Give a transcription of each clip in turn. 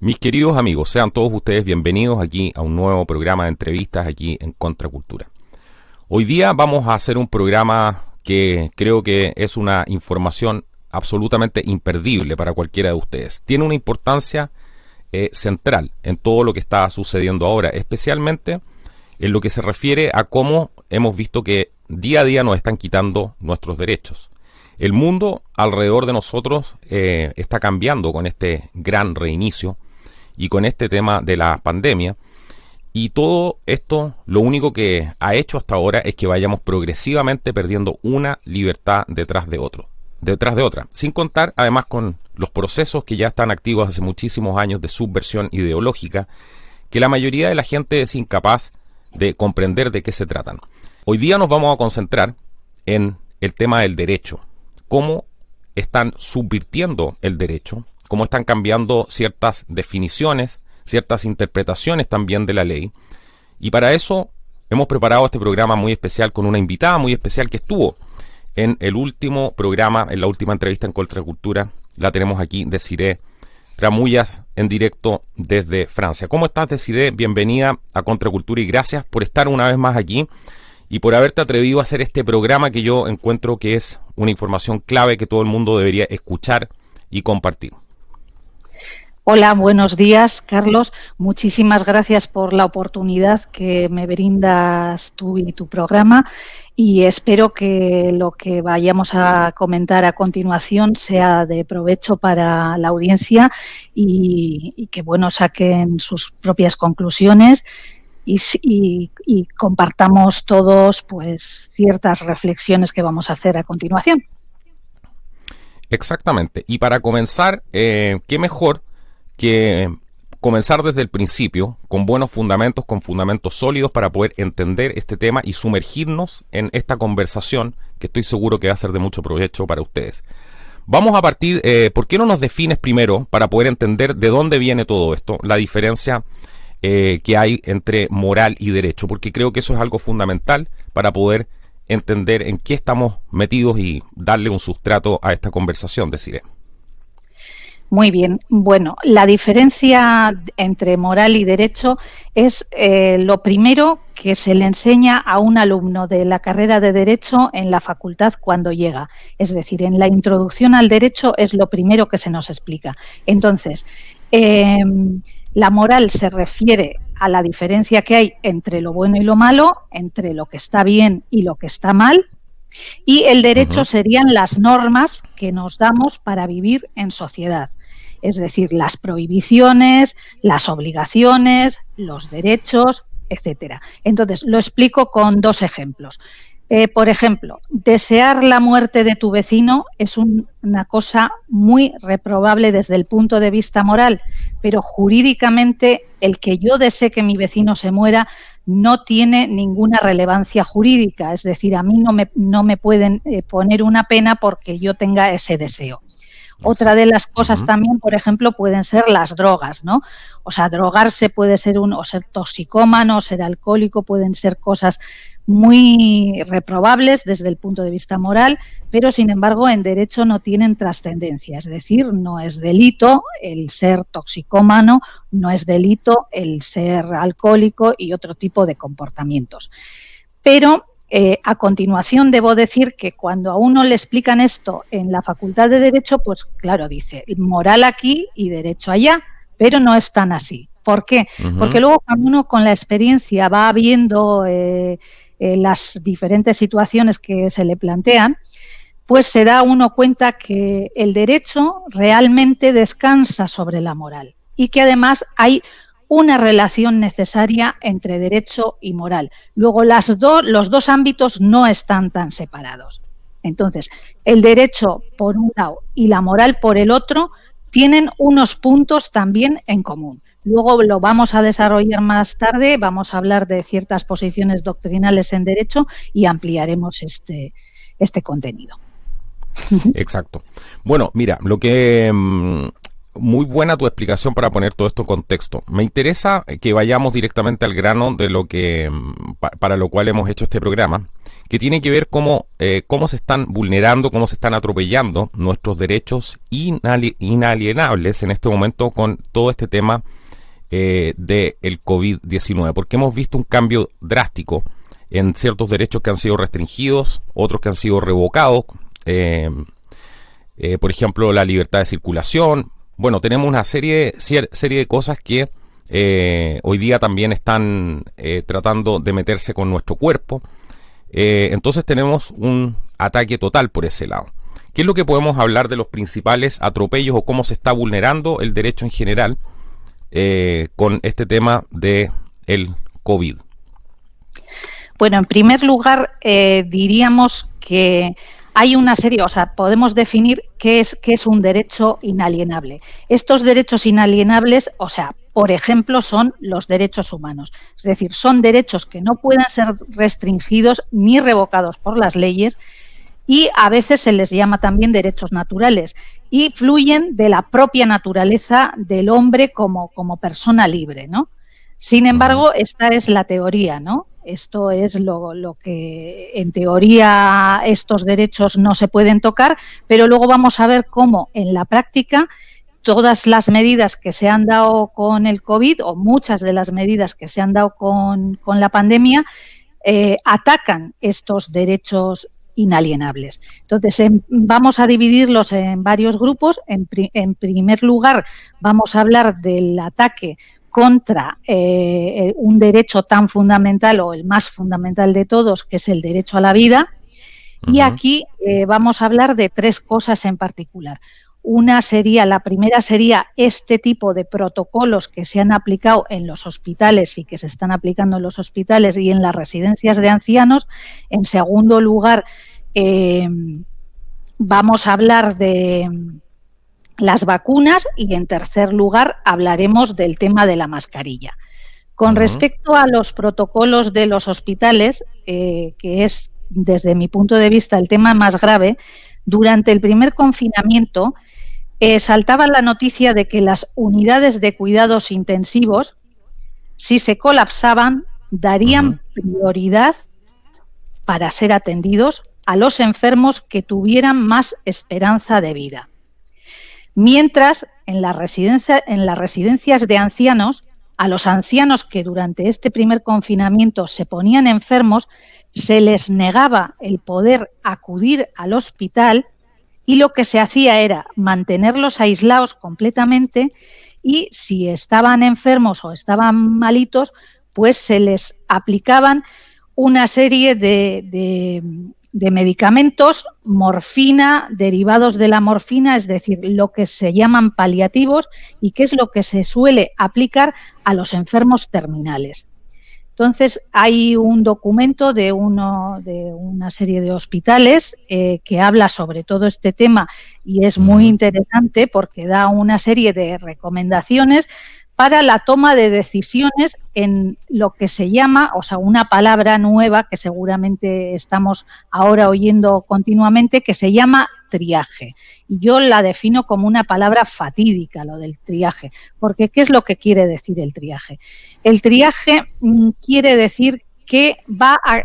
Mis queridos amigos, sean todos ustedes bienvenidos aquí a un nuevo programa de entrevistas aquí en Contracultura. Hoy día vamos a hacer un programa que creo que es una información absolutamente imperdible para cualquiera de ustedes. Tiene una importancia central en todo lo que está sucediendo ahora, especialmente en lo que se refiere a cómo hemos visto que día a día nos están quitando nuestros derechos. El mundo alrededor de nosotros está cambiando con este gran reinicio y con este tema de la pandemia, y todo esto lo único que ha hecho hasta ahora es que vayamos progresivamente perdiendo una libertad detrás de otra, sin contar además con los procesos que ya están activos hace muchísimos años de subversión ideológica, que la mayoría de la gente es incapaz de comprender de qué se tratan. Hoy día nos vamos a concentrar en el tema del derecho, cómo están subvirtiendo el derecho, cómo están cambiando ciertas definiciones, ciertas interpretaciones también de la ley. Y para eso hemos preparado este programa muy especial con una invitada muy especial que estuvo en el último programa, en la última entrevista en Contracultura. La tenemos aquí, Desiree Tramullas, en directo desde Francia. ¿Cómo estás, Desiree? Bienvenida a Contracultura y gracias por estar una vez más aquí y por haberte atrevido a hacer este programa que yo encuentro que es una información clave que todo el mundo debería escuchar y compartir. Hola, buenos días, Carlos. Muchísimas gracias por la oportunidad que me brindas tú y tu programa, y espero que lo que vayamos a comentar a continuación sea de provecho para la audiencia y que saquen sus propias conclusiones y compartamos todos ciertas reflexiones que vamos a hacer a continuación. Exactamente. Y para comenzar, qué mejor que comenzar desde el principio, con buenos fundamentos, con fundamentos sólidos para poder entender este tema y sumergirnos en esta conversación que estoy seguro que va a ser de mucho provecho para ustedes. Vamos a partir, ¿por qué no nos defines primero para poder entender de dónde viene todo esto, la diferencia que hay entre moral y derecho? Porque creo que eso es algo fundamental para poder entender en qué estamos metidos y darle un sustrato a esta conversación, Desiree. Muy bien. Bueno, la diferencia entre moral y derecho es lo primero que se le enseña a un alumno de la carrera de Derecho en la facultad cuando llega. Es decir, en la introducción al derecho es lo primero que se nos explica. Entonces, la moral se refiere a la diferencia que hay entre lo bueno y lo malo, entre lo que está bien y lo que está mal. Y el derecho serían las normas que nos damos para vivir en sociedad. Es decir, las prohibiciones, las obligaciones, los derechos, etcétera. Entonces, lo explico con dos ejemplos. Por ejemplo, desear la muerte de tu vecino es una cosa muy reprobable desde el punto de vista moral, pero jurídicamente el que yo desee que mi vecino se muera no tiene ninguna relevancia jurídica, es decir, a mí no me pueden poner una pena porque yo tenga ese deseo. Otra de las cosas también, por ejemplo, pueden ser las drogas, ¿no? O sea, drogarse puede ser o ser toxicómano, o ser alcohólico, pueden ser cosas muy reprobables desde el punto de vista moral, pero sin embargo en derecho no tienen trascendencia, es decir, no es delito el ser toxicómano, no es delito el ser alcohólico y otro tipo de comportamientos. Pero a continuación debo decir que cuando a uno le explican esto en la Facultad de Derecho, pues claro, dice moral aquí y derecho allá, pero no es tan así. ¿Por qué? Porque luego cuando uno con la experiencia va viendo las diferentes situaciones que se le plantean, pues se da uno cuenta que el derecho realmente descansa sobre la moral y que además hay una relación necesaria entre derecho y moral. Luego los dos ámbitos no están tan separados. Entonces, el derecho por un lado y la moral por el otro tienen unos puntos también en común. Luego lo vamos a desarrollar más tarde, vamos a hablar de ciertas posiciones doctrinales en derecho y ampliaremos este contenido. Exacto. Bueno, mira, lo que Muy buena tu explicación para poner todo esto en contexto. Me interesa que vayamos directamente al grano de lo que para lo cual hemos hecho este programa, que tiene que ver cómo se están vulnerando, cómo se están atropellando nuestros derechos inalienables en este momento con todo este tema del COVID-19, porque hemos visto un cambio drástico en ciertos derechos que han sido restringidos, otros que han sido revocados, por ejemplo, la libertad de circulación. Bueno, tenemos una serie de cosas que hoy día también están tratando de meterse con nuestro cuerpo. Entonces tenemos un ataque total por ese lado. ¿Qué es lo que podemos hablar de los principales atropellos o cómo se está vulnerando el derecho en general con este tema de el COVID? Bueno, en primer lugar, diríamos que hay una serie, o sea, podemos definir qué es un derecho inalienable. Estos derechos inalienables, o sea, por ejemplo, son los derechos humanos. Es decir, son derechos que no pueden ser restringidos ni revocados por las leyes y a veces se les llama también derechos naturales y fluyen de la propia naturaleza del hombre como persona libre, ¿no? Sin embargo, esta es la teoría, ¿no? Esto es lo que, en teoría, estos derechos no se pueden tocar, pero luego vamos a ver cómo en la práctica todas las medidas que se han dado con el COVID o muchas de las medidas que se han dado con la pandemia atacan estos derechos inalienables. Entonces, vamos a dividirlos en varios grupos. En primer lugar, vamos a hablar del ataque contra un derecho tan fundamental o el más fundamental de todos, que es el derecho a la vida. Y aquí vamos a hablar de tres cosas en particular. La primera sería este tipo de protocolos que se han aplicado en los hospitales y que se están aplicando en los hospitales y en las residencias de ancianos. En segundo lugar, vamos a hablar de las vacunas y en tercer lugar hablaremos del tema de la mascarilla. Con respecto a los protocolos de los hospitales, que es desde mi punto de vista el tema más grave, durante el primer confinamiento saltaba la noticia de que las unidades de cuidados intensivos, si se colapsaban, darían prioridad para ser atendidos a los enfermos que tuvieran más esperanza de vida. Mientras, en las residencias de ancianos, a los ancianos que durante este primer confinamiento se ponían enfermos, se les negaba el poder acudir al hospital y lo que se hacía era mantenerlos aislados completamente y si estaban enfermos o estaban malitos, pues se les aplicaban una serie de medicamentos, morfina, derivados de la morfina, es decir, lo que se llaman paliativos y que es lo que se suele aplicar a los enfermos terminales. Entonces, hay un documento de una serie de hospitales que habla sobre todo este tema y es muy interesante porque da una serie de recomendaciones para la toma de decisiones en lo que se llama, o sea, una palabra nueva que seguramente estamos ahora oyendo continuamente, que se llama triaje. Y yo la defino como una palabra fatídica, lo del triaje, porque ¿qué es lo que quiere decir el triaje? El triaje quiere decir que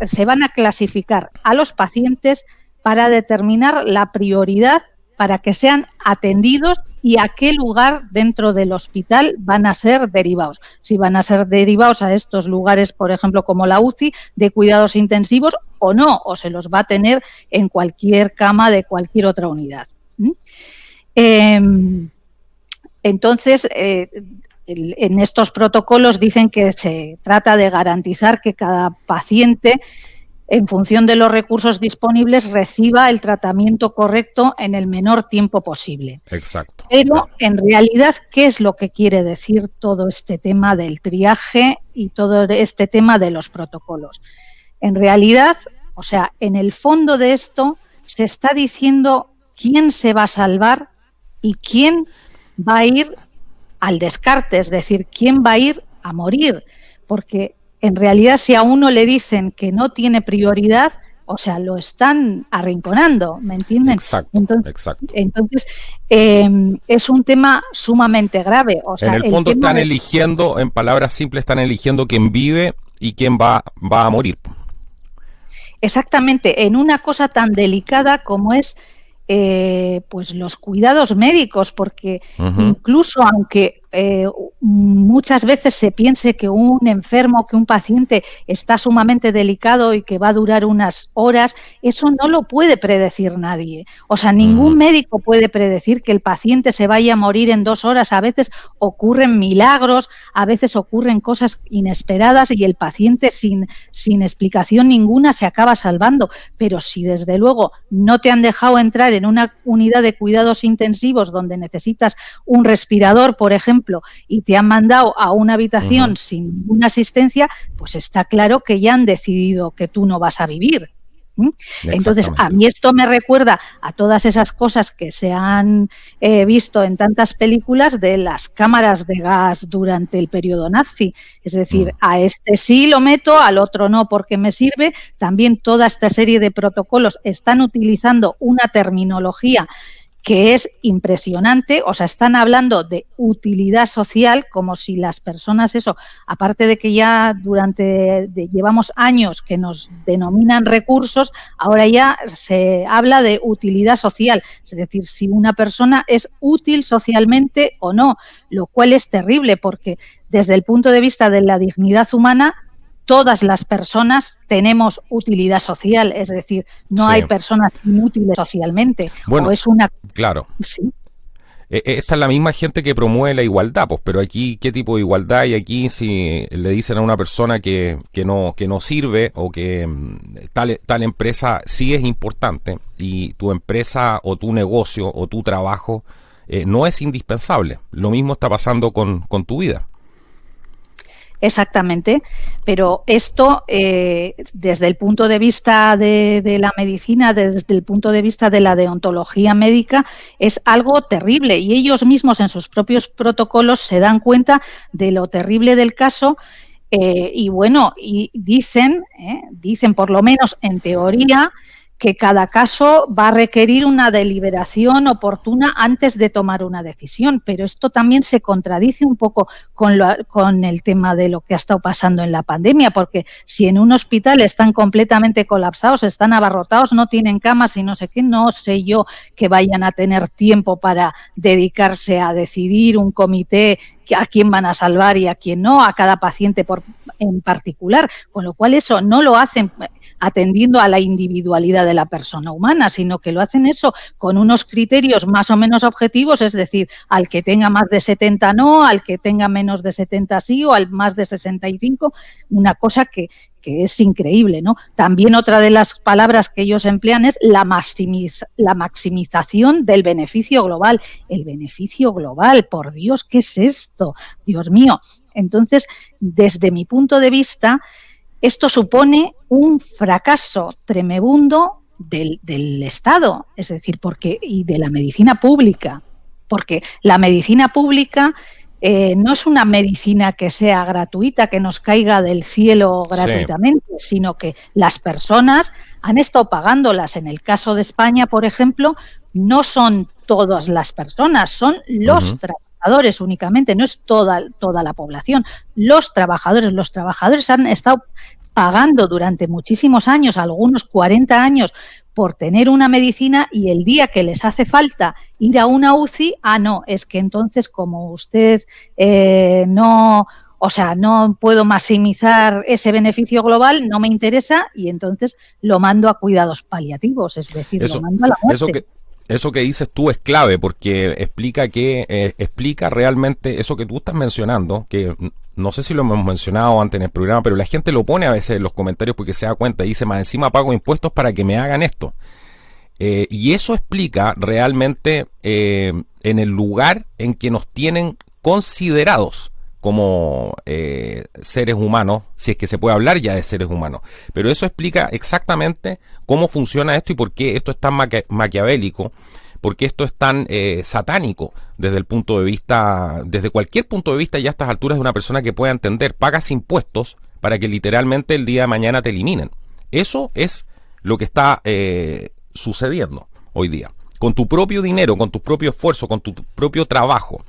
se van a clasificar a los pacientes para determinar la prioridad para que sean atendidos y a qué lugar dentro del hospital van a ser derivados. Si van a ser derivados a estos lugares, por ejemplo, como la UCI, de cuidados intensivos o no, o se los va a tener en cualquier cama de cualquier otra unidad. Entonces, en estos protocolos dicen que se trata de garantizar que cada paciente, en función de los recursos disponibles, reciba el tratamiento correcto en el menor tiempo posible. Exacto. Pero, en realidad, ¿qué es lo que quiere decir todo este tema del triaje y todo este tema de los protocolos? En realidad, o sea, en el fondo de esto se está diciendo quién se va a salvar y quién va a ir al descarte, es decir, quién va a ir a morir, porque en realidad, si a uno le dicen que no tiene prioridad, o sea, lo están arrinconando, ¿me entienden? Exacto, exacto. Entonces es un tema sumamente grave. O sea, en el fondo están eligiendo, en palabras simples, están eligiendo quién vive y quién va a morir. Exactamente, en una cosa tan delicada como es pues los cuidados médicos, porque incluso aunque muchas veces se piense que un enfermo, que un paciente está sumamente delicado y que va a durar unas horas, eso no lo puede predecir nadie. O sea, ningún médico puede predecir que el paciente se vaya a morir en 2 horas. A veces ocurren milagros, a veces ocurren cosas inesperadas y el paciente sin explicación ninguna se acaba salvando. Pero si desde luego no te han dejado entrar en una unidad de cuidados intensivos donde necesitas un respirador, por ejemplo, y te han mandado a una habitación sin ninguna asistencia, pues está claro que ya han decidido que tú no vas a vivir. Entonces, a mí esto me recuerda a todas esas cosas que se han visto en tantas películas de las cámaras de gas durante el periodo nazi. Es decir, a este sí lo meto, al otro no porque me sirve. También toda esta serie de protocolos están utilizando una terminología que es impresionante. O sea, están hablando de utilidad social como si las personas, eso, aparte de que ya llevamos años que nos denominan recursos, ahora ya se habla de utilidad social, es decir, si una persona es útil socialmente o no, lo cual es terrible porque desde el punto de vista de la dignidad humana, todas las personas tenemos utilidad social, es decir, no hay personas inútiles socialmente. Bueno, o es una... claro. Sí. Esta es la misma gente que promueve la igualdad, pues, pero aquí, ¿qué tipo de igualdad? Y aquí si le dicen a una persona que no sirve o que tal empresa sí es importante y tu empresa o tu negocio o tu trabajo no es indispensable. Lo mismo está pasando con tu vida. Exactamente, pero esto desde el punto de vista de la medicina, desde el punto de vista de la deontología médica, es algo terrible y ellos mismos en sus propios protocolos se dan cuenta de lo terrible del caso y bueno, y dicen por lo menos en teoría, que cada caso va a requerir una deliberación oportuna antes de tomar una decisión, pero esto también se contradice un poco con el tema de lo que ha estado pasando en la pandemia, porque si en un hospital están completamente colapsados, están abarrotados, no tienen camas y no sé qué, no sé yo que vayan a tener tiempo para dedicarse a decidir un comité a quién van a salvar y a quién no, a cada paciente en particular, con lo cual eso no lo hacen atendiendo a la individualidad de la persona humana, sino que lo hacen eso con unos criterios más o menos objetivos, es decir, al que tenga más de 70 no, al que tenga menos de 70 sí, o al más de 65, una cosa que es increíble, ¿no? También otra de las palabras que ellos emplean es la maximización del beneficio global. El beneficio global, por Dios, ¿qué es esto? Dios mío. Entonces, desde mi punto de vista, esto supone un fracaso tremebundo del Estado, es decir, y de la medicina pública, porque la medicina pública no es una medicina que sea gratuita, que nos caiga del cielo gratuitamente, sino que las personas han estado pagándolas. En el caso de España, por ejemplo, no son todas las personas, son los trabajadores únicamente, no es toda la población. Los trabajadores han estado pagando durante muchísimos años, algunos 40 años, por tener una medicina y el día que les hace falta ir a una UCI, no, es que entonces como usted no puedo maximizar ese beneficio global, no me interesa y entonces lo mando a cuidados paliativos, es decir, lo mando a la muerte. Eso que dices tú es clave porque explica realmente eso que tú estás mencionando, que no sé si lo hemos mencionado antes en el programa, pero la gente lo pone a veces en los comentarios porque se da cuenta y dice, más encima pago impuestos para que me hagan esto. Y eso explica realmente en el lugar en que nos tienen considerados como seres humanos, si es que se puede hablar ya de seres humanos. Pero eso explica exactamente cómo funciona esto y por qué esto es tan maquiavélico, por qué esto es tan satánico desde cualquier punto de vista, ya a estas alturas de una persona que pueda entender, pagas impuestos para que literalmente el día de mañana te eliminen. Eso es lo que está sucediendo hoy día. Con tu propio dinero, con tu propio esfuerzo, con tu propio trabajo.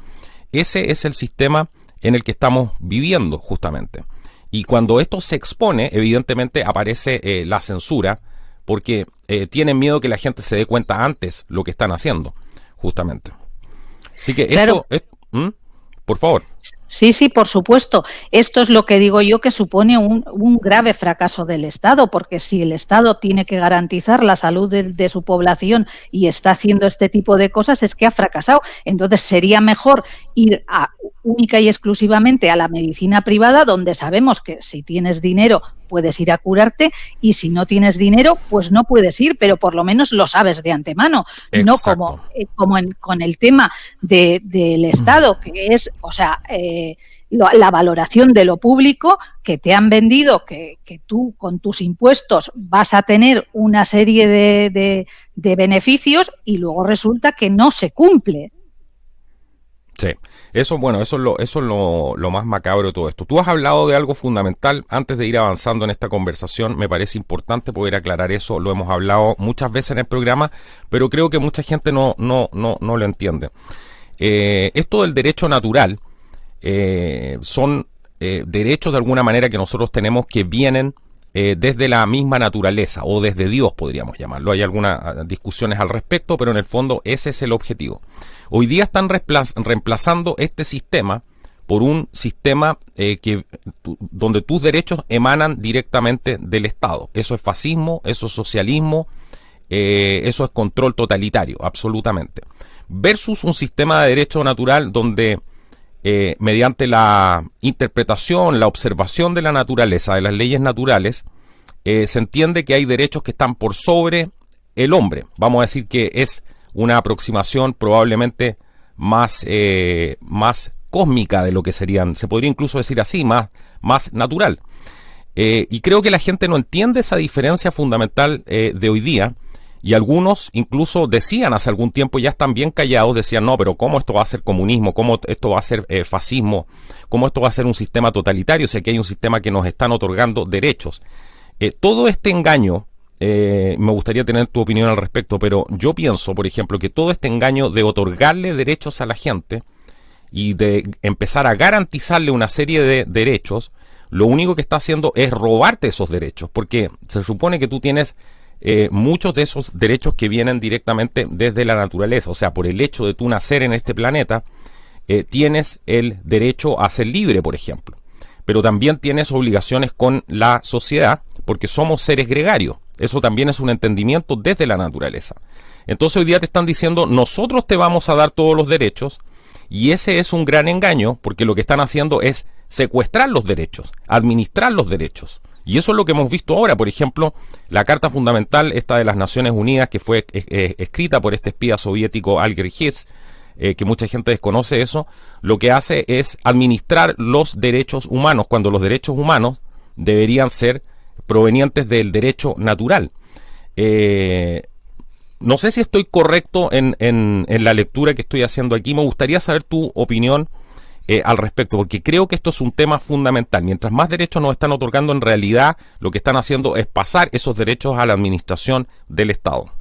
Ese es el sistema en el que estamos viviendo justamente. Y cuando esto se expone, evidentemente aparece la censura, porque tienen miedo que la gente se dé cuenta antes lo que están haciendo, justamente. Así que claro. Por favor. Sí, sí, por supuesto. Esto es lo que digo yo que supone un grave fracaso del Estado, porque si el Estado tiene que garantizar la salud de su población y está haciendo este tipo de cosas, es que ha fracasado. Entonces sería mejor ir única y exclusivamente a la medicina privada, donde sabemos que si tienes dinero puedes ir a curarte y si no tienes dinero, pues no puedes ir, pero por lo menos lo sabes de antemano. Exacto. No como con el tema del Estado, que es, o sea, la valoración de lo público, que te han vendido que tú con tus impuestos vas a tener una serie de beneficios y luego resulta que no se cumple. Sí, eso, bueno, eso es lo más macabro de todo esto. Tú has hablado de algo fundamental. Antes de ir avanzando en esta conversación, me parece importante poder aclarar eso. Lo hemos hablado muchas veces en el programa, pero creo que mucha gente no lo entiende. Esto del derecho natural son derechos de alguna manera que nosotros tenemos que vienen desde la misma naturaleza o desde Dios, podríamos llamarlo. Hay algunas discusiones al respecto, pero en el fondo ese es el objetivo. Hoy día están reemplazando este sistema por un sistema donde tus derechos emanan directamente del Estado. Eso es fascismo, eso es socialismo, eso es control totalitario, absolutamente. Versus un sistema de derecho natural donde mediante la interpretación, la observación de la naturaleza, de las leyes naturales, se entiende que hay derechos que están por sobre el hombre. Vamos a decir que es una aproximación probablemente más cósmica de lo que serían, se podría incluso decir así, más natural. Y creo que la gente no entiende esa diferencia fundamental de hoy día. Y algunos incluso decían hace algún tiempo, ya están bien callados, decían, no, pero ¿cómo esto va a ser comunismo? ¿Cómo esto va a ser fascismo? ¿Cómo esto va a ser un sistema totalitario? O sea, que hay un sistema que nos están otorgando derechos. Todo este engaño, me gustaría tener tu opinión al respecto, pero yo pienso, por ejemplo, que todo este engaño de otorgarle derechos a la gente y de empezar a garantizarle una serie de derechos, lo único que está haciendo es robarte esos derechos, porque se supone que tú tienes muchos de esos derechos que vienen directamente desde la naturaleza. O sea, por el hecho de tú nacer en este planeta, tienes el derecho a ser libre, por ejemplo. Pero también tienes obligaciones con la sociedad, porque somos seres gregarios. Eso también es un entendimiento desde la naturaleza. Entonces hoy día te están diciendo, nosotros te vamos a dar todos los derechos, y ese es un gran engaño, porque lo que están haciendo es secuestrar los derechos, administrar los derechos. Y eso es lo que hemos visto ahora. Por ejemplo, la Carta Fundamental, esta de las Naciones Unidas, que fue escrita por este espía soviético Alger Hiss, que mucha gente desconoce eso, lo que hace es administrar los derechos humanos, cuando los derechos humanos deberían ser provenientes del derecho natural. No sé si estoy correcto en la lectura que estoy haciendo aquí. Me gustaría saber tu opinión al respecto, porque creo que esto es un tema fundamental. Mientras más derechos nos están otorgando, en realidad lo que están haciendo es pasar esos derechos a la administración del Estado.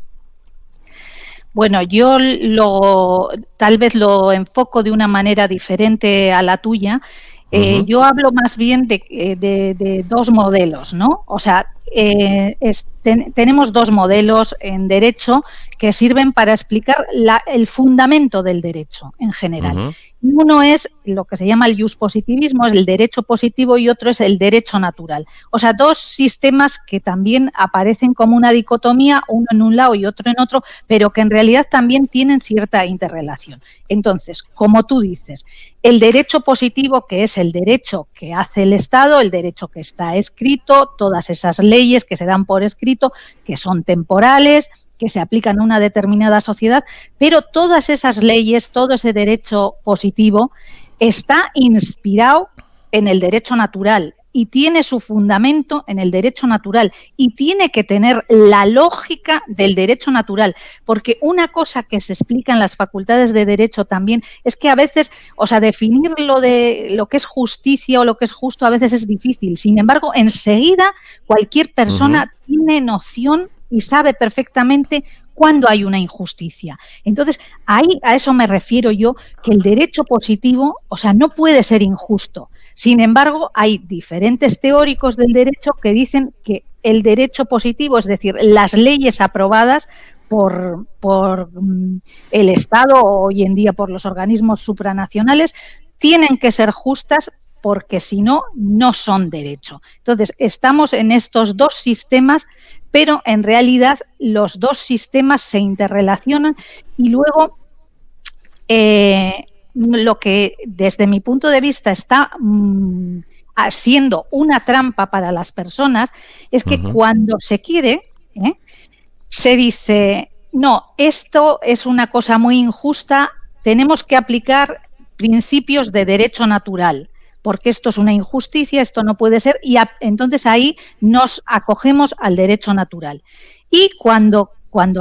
Bueno, yo tal vez lo enfoco de una manera diferente a la tuya. Yo hablo más bien de dos modelos, ¿no? O sea, tenemos dos modelos en derecho que sirven para explicar el fundamento del derecho en general. Uno es lo que se llama el iuspositivismo, es el derecho positivo, y otro es el derecho natural. O sea, dos sistemas que también aparecen como una dicotomía, uno en un lado y otro en otro, pero que en realidad también tienen cierta interrelación. Entonces, como tú dices, el derecho positivo, que es el derecho que hace el Estado, el derecho que está escrito, todas esas leyes que se dan por escrito, que son temporales, que se aplican a una determinada sociedad, pero todas esas leyes, todo ese derecho positivo está inspirado en el derecho natural y tiene su fundamento en el derecho natural y tiene que tener la lógica del derecho natural, porque una cosa que se explica en las facultades de derecho también es que a veces, o sea, definir lo que es justicia o lo que es justo a veces es difícil. Sin embargo, enseguida cualquier persona tiene noción y sabe perfectamente cuándo hay una injusticia. Entonces, ahí a eso me refiero yo, que el derecho positivo, o sea, no puede ser injusto. Sin embargo, hay diferentes teóricos del derecho que dicen que el derecho positivo, es decir, las leyes aprobadas por el Estado o hoy en día por los organismos supranacionales, tienen que ser justas porque si no, no son derecho. Entonces, estamos en estos dos sistemas, pero en realidad los dos sistemas se interrelacionan y luego lo que desde mi punto de vista está siendo una trampa para las personas es que cuando se quiere, se dice, no, esto es una cosa muy injusta, tenemos que aplicar principios de derecho natural, porque esto es una injusticia, esto no puede ser, y entonces ahí nos acogemos al derecho natural. Y cuando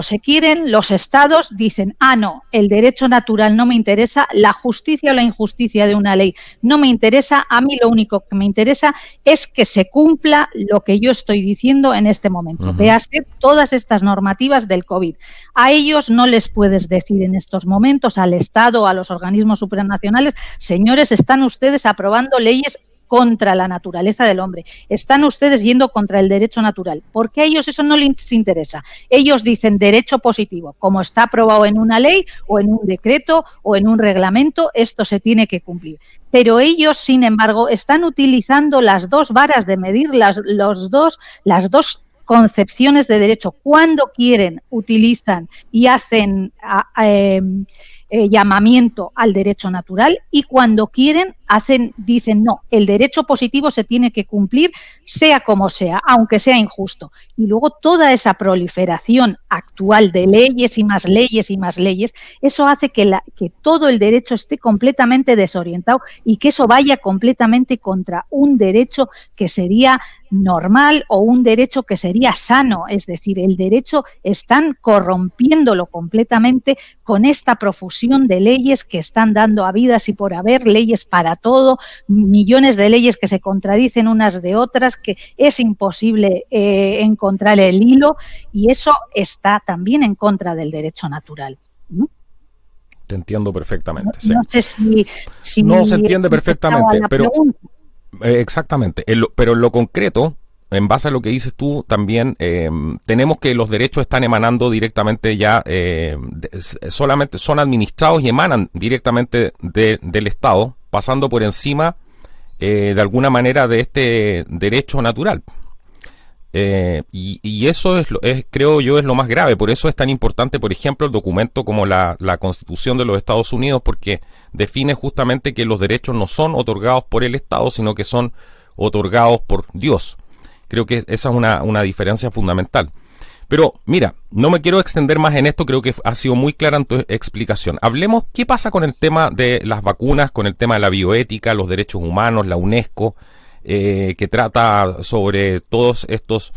se quieren, los estados dicen, no, el derecho natural no me interesa, la justicia o la injusticia de una ley no me interesa, a mí lo único que me interesa es que se cumpla lo que yo estoy diciendo en este momento. Véase todas estas normativas del COVID. A ellos no les puedes decir en estos momentos, al Estado, a los organismos supranacionales, señores, están ustedes aprobando leyes contra la naturaleza del hombre. Están ustedes yendo contra el derecho natural, porque a ellos eso no les interesa. Ellos dicen derecho positivo, como está aprobado en una ley o en un decreto o en un reglamento, esto se tiene que cumplir. Pero ellos, sin embargo, están utilizando las dos varas de medir, las dos concepciones de derecho. Cuando quieren, utilizan y hacen llamamiento al derecho natural y cuando quieren dicen no, el derecho positivo se tiene que cumplir sea como sea, aunque sea injusto. Y luego toda esa proliferación actual de leyes y más leyes y más leyes, eso hace que todo el derecho esté completamente desorientado y que eso vaya completamente contra un derecho que sería normal o un derecho que sería sano. Es decir, el derecho están corrompiéndolo completamente con esta profusión de leyes que están dando habidas y por haber, leyes para todo, millones de leyes que se contradicen unas de otras, que es imposible encontrar el hilo, y eso está también en contra del derecho natural. Te entiendo perfectamente. No sé si no se entiende perfectamente, pero exactamente. Pero en lo concreto, en base a lo que dices tú, también tenemos que los derechos están emanando directamente ya, solamente son administrados y emanan directamente del Estado, pasando por encima de alguna manera de este derecho natural. Y eso creo yo, es lo más grave. Por eso es tan importante, por ejemplo, el documento como la Constitución de los Estados Unidos, porque define justamente que los derechos no son otorgados por el Estado, sino que son otorgados por Dios. Creo que esa es una diferencia fundamental. Pero mira, no me quiero extender más en esto, creo que ha sido muy clara en tu explicación. Hablemos qué pasa con el tema de las vacunas, con el tema de la bioética, los derechos humanos, la UNESCO, que trata sobre todos estos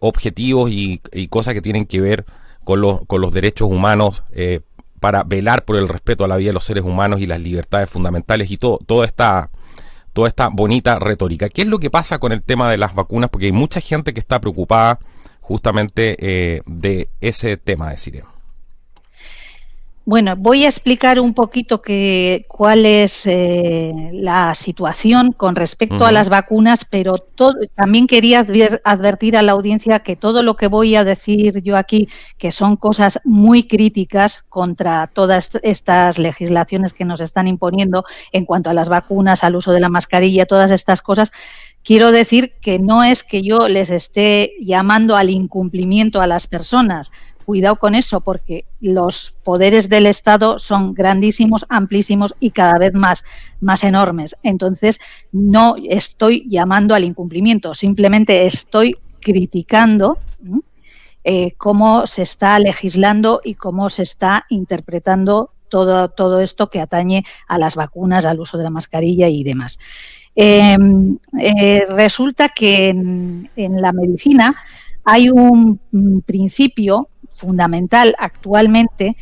objetivos y cosas que tienen que ver con los derechos humanos, para velar por el respeto a la vida de los seres humanos y las libertades fundamentales y toda esta bonita retórica. ¿Qué es lo que pasa con el tema de las vacunas? Porque hay mucha gente que está preocupada justamente de ese tema, deciré. Bueno, voy a explicar un poquito cuál es la situación con respecto a las vacunas, pero también quería advertir a la audiencia que todo lo que voy a decir yo aquí, que son cosas muy críticas contra todas estas legislaciones que nos están imponiendo en cuanto a las vacunas, al uso de la mascarilla, todas estas cosas, quiero decir que no es que yo les esté llamando al incumplimiento a las personas. Cuidado con eso, porque los poderes del Estado son grandísimos, amplísimos y cada vez más enormes. Entonces, no estoy llamando al incumplimiento, simplemente estoy criticando cómo se está legislando y cómo se está interpretando todo esto que atañe a las vacunas, al uso de la mascarilla y demás. Resulta que en la medicina hay un principio fundamental actualmente,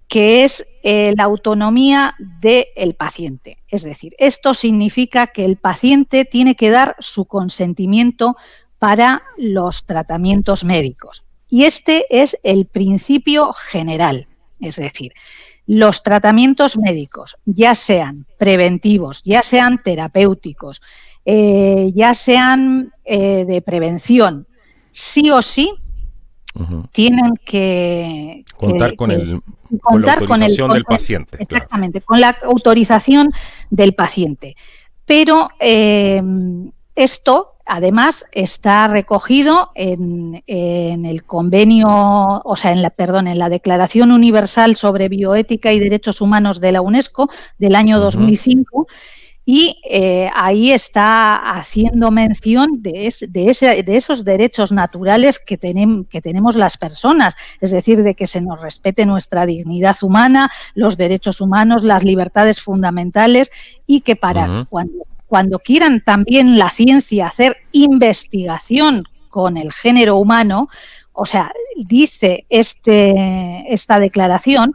que es la autonomía del paciente. Es decir, esto significa que el paciente tiene que dar su consentimiento para los tratamientos médicos. Y este es el principio general, es decir, los tratamientos médicos, ya sean preventivos, ya sean terapéuticos, ya sean de prevención, sí o sí tienen que contar con la contar autorización del paciente. Exactamente, claro, con la autorización del paciente. Pero esto, además, está recogido en el convenio, o sea, en la Declaración Universal sobre Bioética y Derechos Humanos de la UNESCO del año 2005. Y ahí está haciendo mención de esos derechos naturales que tenemos las personas, es decir, de que se nos respete nuestra dignidad humana, los derechos humanos, las libertades fundamentales, y que cuando quieran también la ciencia hacer investigación con el género humano, o sea, dice esta declaración,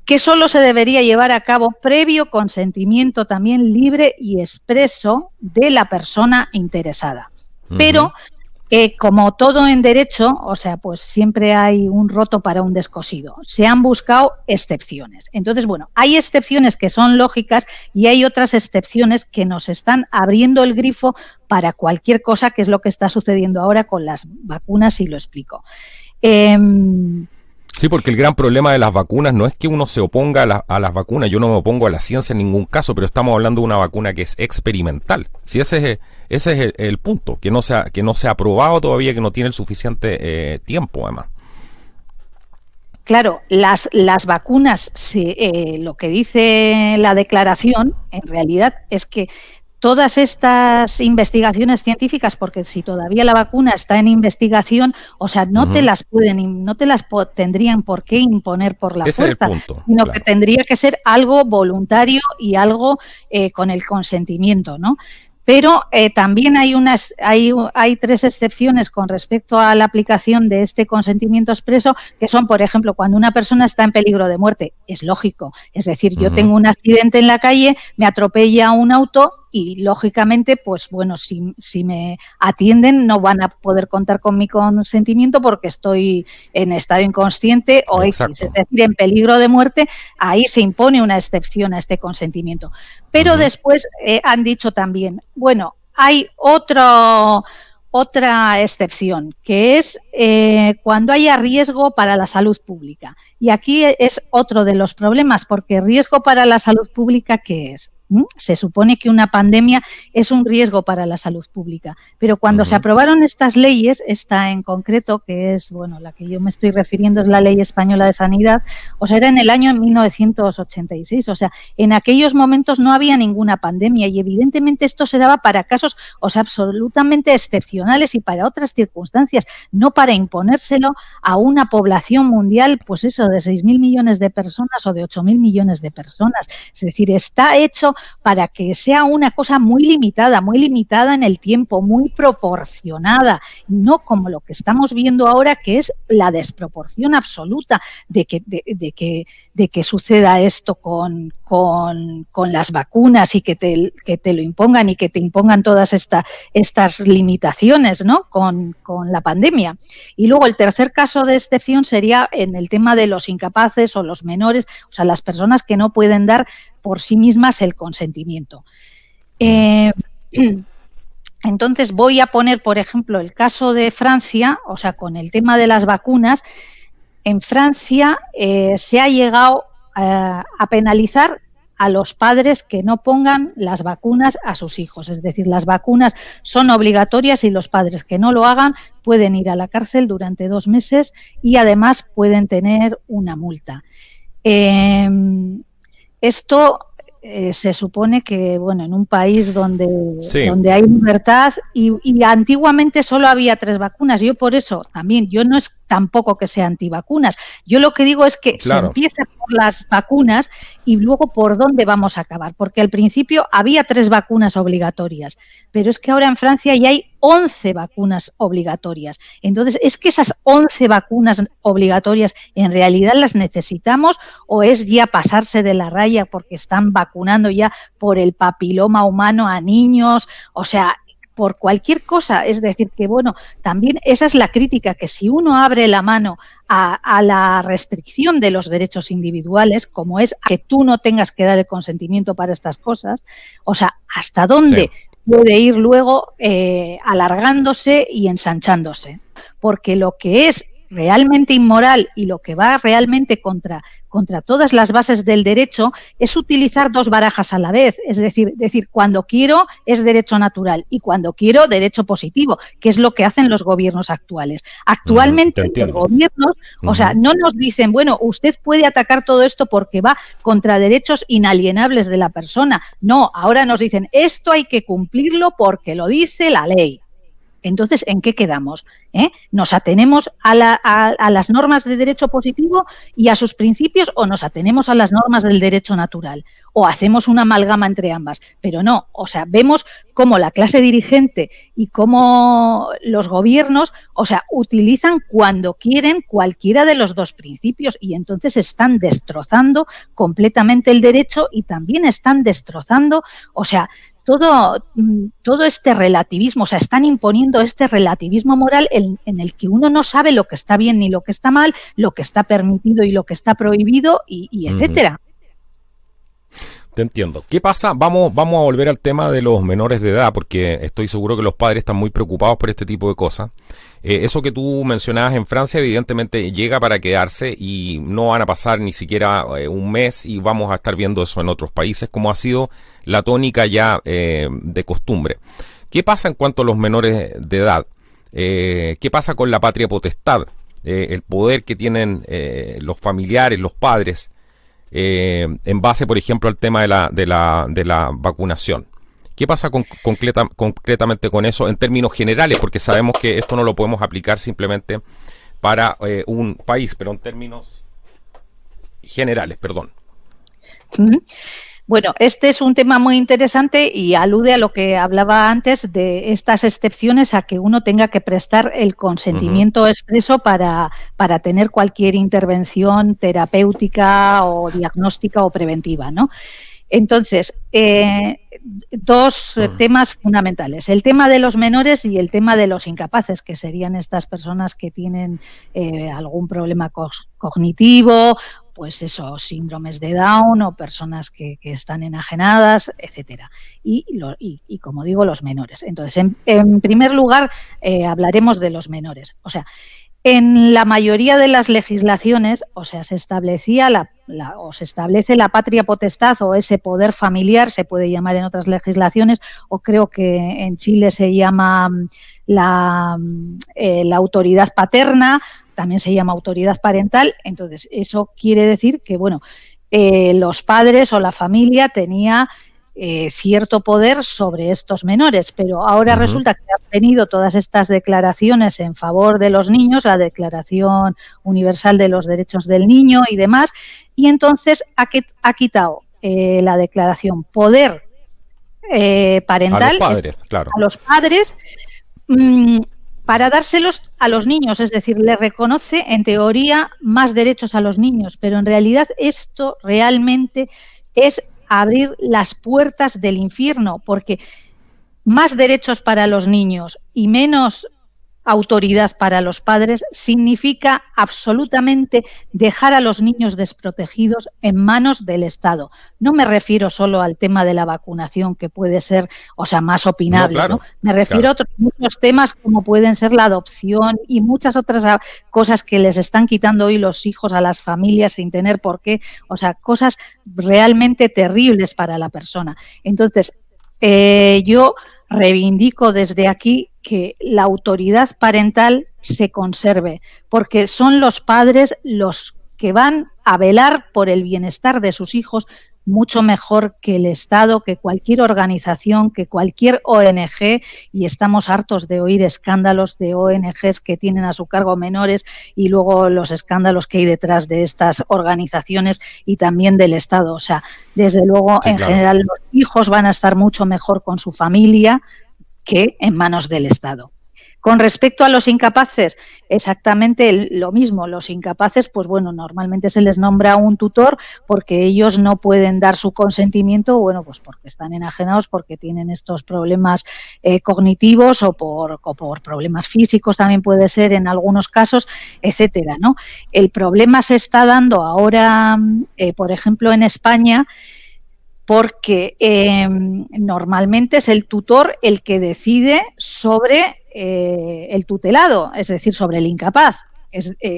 que solo se debería llevar a cabo previo consentimiento también libre y expreso de la persona interesada. Pero, como todo en derecho, o sea, pues siempre hay un roto para un descosido. Se han buscado excepciones. Entonces, bueno, hay excepciones que son lógicas y hay otras excepciones que nos están abriendo el grifo para cualquier cosa, que es lo que está sucediendo ahora con las vacunas, y lo explico. Sí, porque el gran problema de las vacunas no es que uno se oponga a las vacunas. Yo no me opongo a la ciencia en ningún caso, pero estamos hablando de una vacuna que es experimental. Sí, ese es el punto, que no se ha probado todavía, que no tiene el suficiente tiempo, además. Claro, las vacunas, lo que dice la declaración, en realidad es que todas estas investigaciones científicas, porque si todavía la vacuna está en investigación, o sea, no te las tendrían por qué imponer por la fuerza, es el punto, sino claro, que tendría que ser algo voluntario y algo con el consentimiento, ¿no? Pero también hay tres excepciones con respecto a la aplicación de este consentimiento expreso, que son, por ejemplo, cuando una persona está en peligro de muerte. Es lógico. Es decir, yo tengo un accidente en la calle, me atropella un auto y, lógicamente, pues bueno, si me atienden no van a poder contar con mi consentimiento porque estoy en estado inconsciente o exacto. X. Es decir, en peligro de muerte, ahí se impone una excepción a este consentimiento. Pero después han dicho también, bueno, hay otra excepción, que es cuando haya riesgo para la salud pública. Y aquí es otro de los problemas, porque riesgo para la salud pública, ¿qué es? Se supone que una pandemia es un riesgo para la salud pública, pero cuando se aprobaron estas leyes, esta en concreto, que es, bueno, la que yo me estoy refiriendo es la Ley Española de Sanidad, o sea, era en el año 1986, o sea, en aquellos momentos no había ninguna pandemia y evidentemente esto se daba para casos, o sea, absolutamente excepcionales y para otras circunstancias, no para imponérselo a una población mundial, pues eso, de 6.000 millones de personas o de 8.000 millones de personas. Es decir, está hecho para que sea una cosa muy limitada en el tiempo, muy proporcionada, no como lo que estamos viendo ahora, que es la desproporción absoluta de que suceda esto con las vacunas y que te lo impongan y que te impongan todas estas limitaciones, ¿no? con la pandemia. Y luego el tercer caso de excepción sería en el tema de los incapaces o los menores, o sea, las personas que no pueden dar por sí mismas el consentimiento. Entonces voy a poner, por ejemplo, el caso de Francia, o sea, con el tema de las vacunas. En Francia se ha llegado a penalizar a los padres que no pongan las vacunas a sus hijos. Es decir, las vacunas son obligatorias y los padres que no lo hagan pueden ir a la cárcel durante 2 meses y además pueden tener una multa. Esto se supone que, bueno, en un país donde hay libertad y antiguamente solo había 3 vacunas. Yo por eso también, yo no es tampoco que sea antivacunas. Yo lo que digo es que se empieza por las vacunas y luego por dónde vamos a acabar. Porque al principio había 3 vacunas obligatorias, pero es que ahora en Francia ya hay 11 vacunas obligatorias. Entonces, ¿es que esas 11 vacunas obligatorias en realidad las necesitamos o es ya pasarse de la raya porque están vacunando ya por el papiloma humano a niños? O sea, por cualquier cosa. Es decir, que bueno, también esa es la crítica, que si uno abre la mano a la restricción de los derechos individuales, como es que tú no tengas que dar el consentimiento para estas cosas, o sea, ¿hasta dónde puede ir luego alargándose y ensanchándose? Porque lo que es realmente inmoral y lo que va realmente contra todas las bases del derecho es utilizar dos barajas a la vez, es decir, cuando quiero es derecho natural y cuando quiero derecho positivo, que es lo que hacen los gobiernos actuales. Actualmente los gobiernos, o sea, no nos dicen, bueno, usted puede atacar todo esto porque va contra derechos inalienables de la persona. No, ahora nos dicen, esto hay que cumplirlo porque lo dice la ley. Entonces, ¿en qué quedamos? ¿Nos atenemos a las normas de derecho positivo y a sus principios o nos atenemos a las normas del derecho natural? O hacemos una amalgama entre ambas. Pero no, o sea, vemos cómo la clase dirigente y cómo los gobiernos, o sea, utilizan cuando quieren cualquiera de los dos principios y entonces están destrozando completamente el derecho y también están destrozando, o sea, todo este relativismo, o sea, están imponiendo este relativismo moral en el que uno no sabe lo que está bien ni lo que está mal, lo que está permitido y lo que está prohibido, y etcétera. Te entiendo. ¿Qué pasa? Vamos a volver al tema de los menores de edad, porque estoy seguro que los padres están muy preocupados por este tipo de cosas. Eso que tú mencionabas en Francia, evidentemente llega para quedarse y no van a pasar ni siquiera un mes y vamos a estar viendo eso en otros países, como ha sido la tónica ya de costumbre. ¿Qué pasa en cuanto a los menores de edad? ¿Qué pasa con la patria potestad? El poder que tienen los familiares, los padres, en base, por ejemplo, al tema de la vacunación. ¿Qué pasa concretamente con eso en términos generales? Porque sabemos que esto no lo podemos aplicar simplemente para un país, pero en términos generales, perdón. Bueno, este es un tema muy interesante y alude a lo que hablaba antes de estas excepciones a que uno tenga que prestar el consentimiento expreso para tener cualquier intervención terapéutica o diagnóstica o preventiva, ¿no? Entonces, dos temas fundamentales. El tema de los menores y el tema de los incapaces, que serían estas personas que tienen algún problema cognitivo, pues eso, síndromes de Down o personas que están enajenadas, etcétera. Y como digo, los menores. Entonces, en primer lugar, hablaremos de los menores. O sea, en la mayoría de las legislaciones, o sea, se establecía se establece la patria potestad o ese poder familiar, se puede llamar en otras legislaciones, o creo que en Chile se llama la autoridad paterna, también se llama autoridad parental. Entonces, eso quiere decir que, bueno, los padres o la familia tenía cierto poder sobre estos menores, pero ahora resulta que han venido todas estas declaraciones en favor de los niños, la Declaración Universal de los Derechos del Niño y demás, y entonces ha quitado la declaración poder parental a los padres, para dárselos a los niños, es decir, le reconoce en teoría más derechos a los niños, pero en realidad esto realmente es abrir las puertas del infierno, porque más derechos para los niños y menos autoridad para los padres significa absolutamente dejar a los niños desprotegidos en manos del Estado. No me refiero solo al tema de la vacunación, que puede ser, o sea, más opinable, no, claro, ¿no? Me refiero a otros muchos temas como pueden ser la adopción y muchas otras cosas que les están quitando hoy los hijos a las familias sin tener por qué, o sea, cosas realmente terribles para la persona. Entonces, yo reivindico desde aquí que la autoridad parental se conserve, porque son los padres los que van a velar por el bienestar de sus hijos mucho mejor que el Estado, que cualquier organización, que cualquier ONG, y estamos hartos de oír escándalos de ONGs que tienen a su cargo menores y luego los escándalos que hay detrás de estas organizaciones y también del Estado. O sea, desde luego, sí, en general, los hijos van a estar mucho mejor con su familia que en manos del Estado. Con respecto a los incapaces, exactamente lo mismo. Los incapaces, pues bueno, normalmente se les nombra un tutor porque ellos no pueden dar su consentimiento, bueno, pues porque están enajenados, porque tienen estos problemas cognitivos o por problemas físicos, también puede ser en algunos casos, etcétera, ¿no? El problema se está dando ahora, por ejemplo, en España, porque normalmente es el tutor el que decide sobre el tutelado, es decir, sobre el incapaz.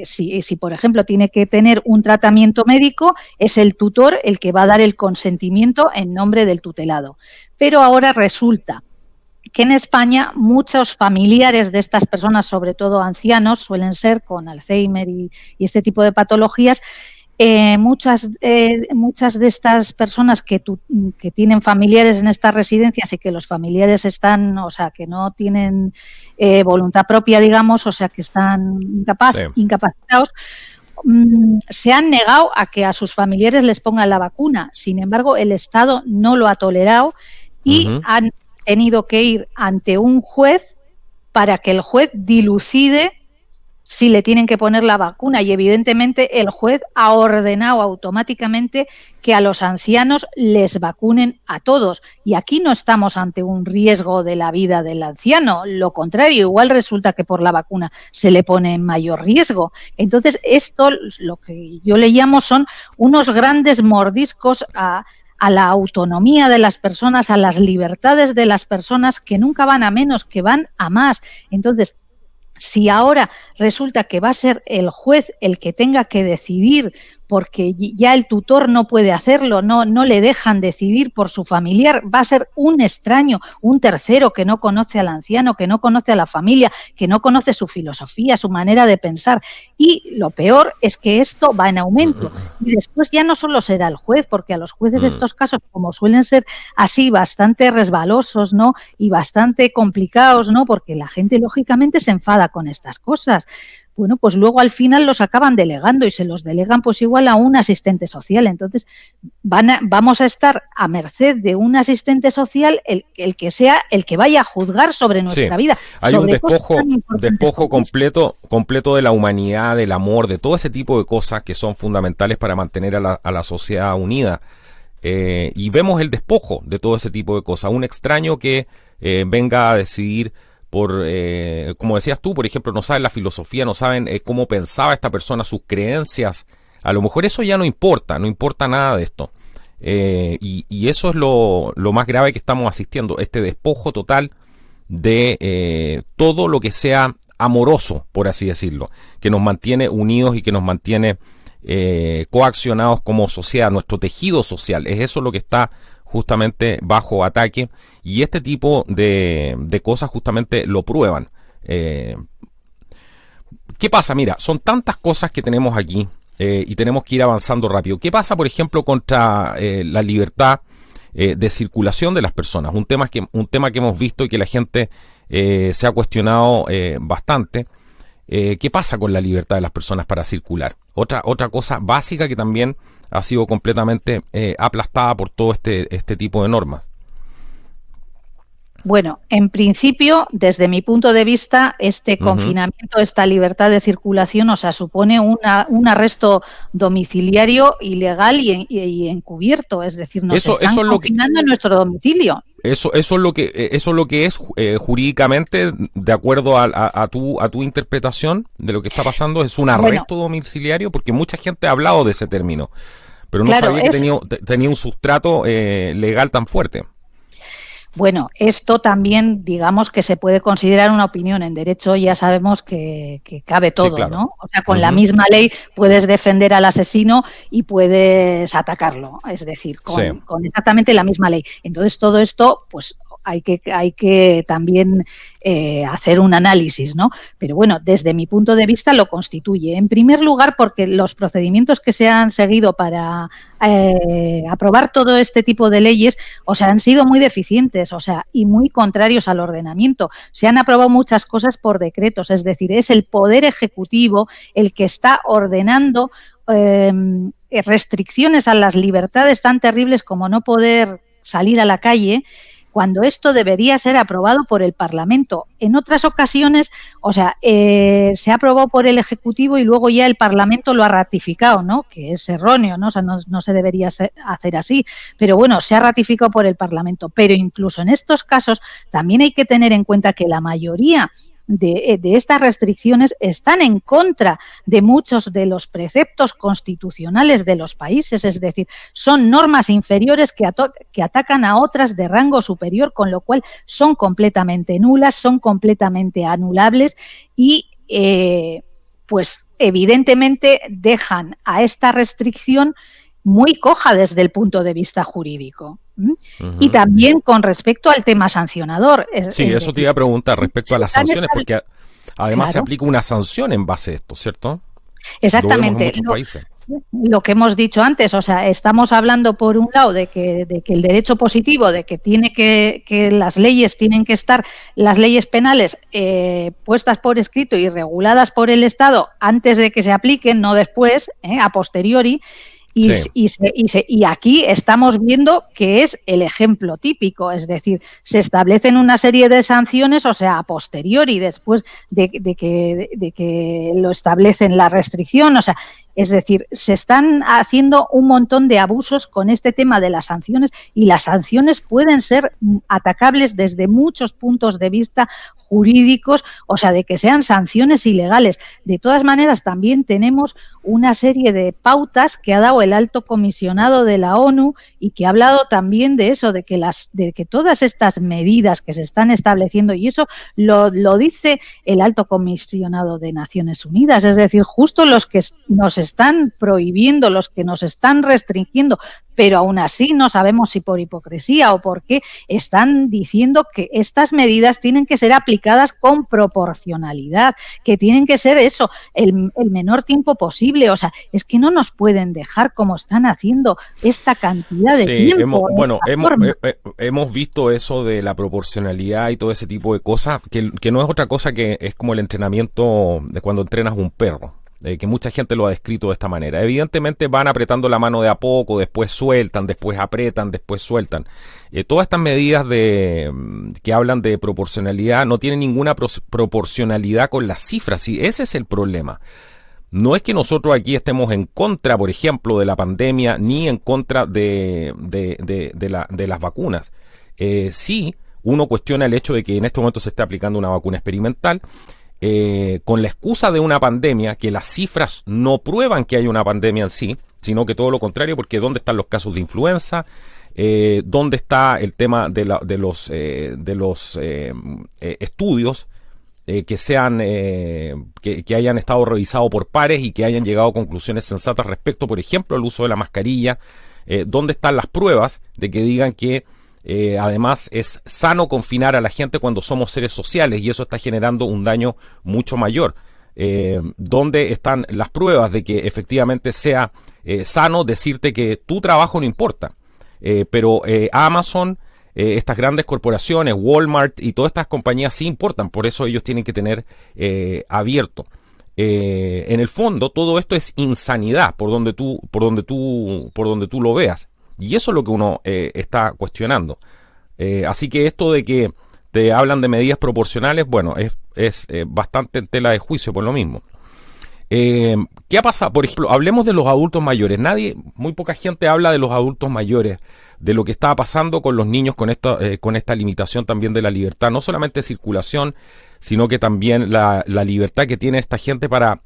Si, por ejemplo, tiene que tener un tratamiento médico, es el tutor el que va a dar el consentimiento en nombre del tutelado. Pero ahora resulta que en España muchos familiares de estas personas, sobre todo ancianos, suelen ser con Alzheimer y este tipo de patologías. Muchas de estas personas que tienen familiares en estas residencias y que los familiares están, o sea, que no tienen voluntad propia, digamos, o sea, que están incapacitados, se han negado a que a sus familiares les pongan la vacuna. Sin embargo, el Estado no lo ha tolerado y han tenido que ir ante un juez para que el juez dilucide si le tienen que poner la vacuna, y evidentemente el juez ha ordenado automáticamente que a los ancianos les vacunen a todos, y aquí no estamos ante un riesgo de la vida del anciano, lo contrario, igual resulta que por la vacuna se le pone en mayor riesgo. Entonces esto, lo que yo le llamo, son unos grandes mordiscos a la autonomía de las personas, a las libertades de las personas, que nunca van a menos, que van a más. Entonces, si ahora resulta que va a ser el juez el que tenga que decidir, porque ya el tutor no puede hacerlo, no le dejan decidir por su familiar, va a ser un extraño, un tercero que no conoce al anciano, que no conoce a la familia, que no conoce su filosofía, su manera de pensar. Y lo peor es que esto va en aumento. Y después ya no solo será el juez, porque a los jueces estos casos, como suelen ser así bastante resbalosos, ¿no?, y bastante complicados, ¿no?, porque la gente lógicamente se enfada con estas cosas, bueno, pues luego al final los acaban delegando, y se los delegan pues igual a un asistente social. Entonces vamos a estar a merced de un asistente social, el que sea el que vaya a juzgar sobre nuestra vida. Hay un despojo completo de la humanidad, del amor, de todo ese tipo de cosas que son fundamentales para mantener a la sociedad unida. Y vemos el despojo de todo ese tipo de cosas. Un extraño que venga a decidir como decías tú, por ejemplo, no saben la filosofía, no saben cómo pensaba esta persona, sus creencias. A lo mejor eso ya no importa nada de esto. Y eso es lo más grave que estamos asistiendo, este despojo total de todo lo que sea amoroso, por así decirlo, que nos mantiene unidos y que nos mantiene coaccionados como sociedad, nuestro tejido social. Es eso lo que está justamente bajo ataque, y este tipo de cosas justamente lo prueban. ¿Qué pasa? Mira, son tantas cosas que tenemos aquí y tenemos que ir avanzando rápido. ¿Qué pasa, por ejemplo, contra la libertad de circulación de las personas? Un tema que hemos visto y que la gente se ha cuestionado bastante. ¿Qué pasa con la libertad de las personas para circular? Otra cosa básica que también ha sido completamente aplastada por todo este tipo de normas. Bueno, en principio, desde mi punto de vista, este confinamiento, esta libertad de circulación, o sea, supone un arresto domiciliario ilegal y encubierto, es decir, nos están confinando en nuestro domicilio. Eso es lo que es jurídicamente, de acuerdo a tu interpretación de lo que está pasando, es un arresto domiciliario, porque mucha gente ha hablado de ese término, pero no sabía que tenía un sustrato legal tan fuerte. Bueno, esto también, digamos, que se puede considerar una opinión. En derecho ya sabemos que cabe todo, sí, claro, ¿no? O sea, con la misma ley puedes defender al asesino y puedes atacarlo, es decir, con exactamente la misma ley. Entonces, todo esto, pues hay que también hacer un análisis, ¿no? Pero bueno, desde mi punto de vista lo constituye. En primer lugar, porque los procedimientos que se han seguido para aprobar todo este tipo de leyes, o sea, han sido muy deficientes, o sea, y muy contrarios al ordenamiento. Se han aprobado muchas cosas por decretos, es decir, es el Poder Ejecutivo el que está ordenando restricciones a las libertades tan terribles como no poder salir a la calle, cuando esto debería ser aprobado por el Parlamento. En otras ocasiones, o sea, se ha aprobado por el Ejecutivo y luego ya el Parlamento lo ha ratificado, ¿no? Que es erróneo, ¿no? O sea, no se debería hacer así. Pero bueno, se ha ratificado por el Parlamento. Pero incluso en estos casos también hay que tener en cuenta que la mayoría de estas restricciones están en contra de muchos de los preceptos constitucionales de los países, es decir, son normas inferiores que atacan a otras de rango superior, con lo cual son completamente nulas, son completamente anulables y pues evidentemente dejan a esta restricción muy coja desde el punto de vista jurídico. Y también con respecto al tema sancionador. Sí, eso decir, te iba a preguntar respecto a las sanciones, porque además se aplica una sanción en base a esto, ¿cierto? Exactamente. Lo que hemos dicho antes, o sea, estamos hablando por un lado de que el derecho positivo, de que tiene que las leyes tienen que estar, las leyes penales puestas por escrito y reguladas por el Estado antes de que se apliquen, no después, a posteriori. Y aquí estamos viendo que es el ejemplo típico, es decir, se establecen una serie de sanciones, o sea, a posteriori, después de que lo establecen la restricción, o sea, es decir, se están haciendo un montón de abusos con este tema de las sanciones y las sanciones pueden ser atacables desde muchos puntos de vista jurídicos, o sea, de que sean sanciones ilegales. De todas maneras, también tenemos una serie de pautas que ha dado el alto comisionado de la ONU y que ha hablado también de eso, de que todas estas medidas que se están estableciendo, y eso lo dice el alto comisionado de Naciones Unidas, es decir, justo los que nos están prohibiendo, los que nos están restringiendo, pero aún así no sabemos si por hipocresía o por qué están diciendo que estas medidas tienen que ser aplicadas con proporcionalidad, que tienen que ser eso, el menor tiempo posible. O sea, es que no nos pueden dejar como están haciendo esta cantidad de tiempo. Hemos visto eso de la proporcionalidad y todo ese tipo de cosas, que no es otra cosa que es como el entrenamiento de cuando entrenas un perro. Que mucha gente lo ha descrito de esta manera. Evidentemente van apretando la mano de a poco, después sueltan, después apretan, después sueltan. Todas estas medidas que hablan de proporcionalidad no tienen ninguna proporcionalidad con las cifras, y ese es el problema. No es que nosotros aquí estemos en contra, por ejemplo, de la pandemia, ni en contra de las vacunas. Sí, uno cuestiona el hecho de que en este momento se está aplicando una vacuna experimental, con la excusa de una pandemia, que las cifras no prueban que hay una pandemia en sí, sino que todo lo contrario, porque ¿dónde están los casos de influenza? ¿Dónde está el tema de los estudios que hayan estado revisados por pares y que hayan llegado a conclusiones sensatas respecto, por ejemplo, al uso de la mascarilla? ¿Dónde están las pruebas de que digan que además es sano confinar a la gente cuando somos seres sociales y eso está generando un daño mucho mayor? ¿Dónde están las pruebas de que efectivamente sea sano decirte que tu trabajo no importa? Pero Amazon, estas grandes corporaciones, Walmart y todas estas compañías sí importan, por eso ellos tienen que tener abierto. En el fondo todo esto es insanidad por donde tú lo veas. Y eso es lo que uno está cuestionando. Así que esto de que te hablan de medidas proporcionales, bueno, es bastante en tela de juicio por lo mismo. ¿Qué ha pasado? Por ejemplo, hablemos de los adultos mayores. Muy poca gente habla de los adultos mayores, de lo que está pasando con los niños con esta limitación también de la libertad, no solamente de circulación, sino que también la libertad que tiene esta gente para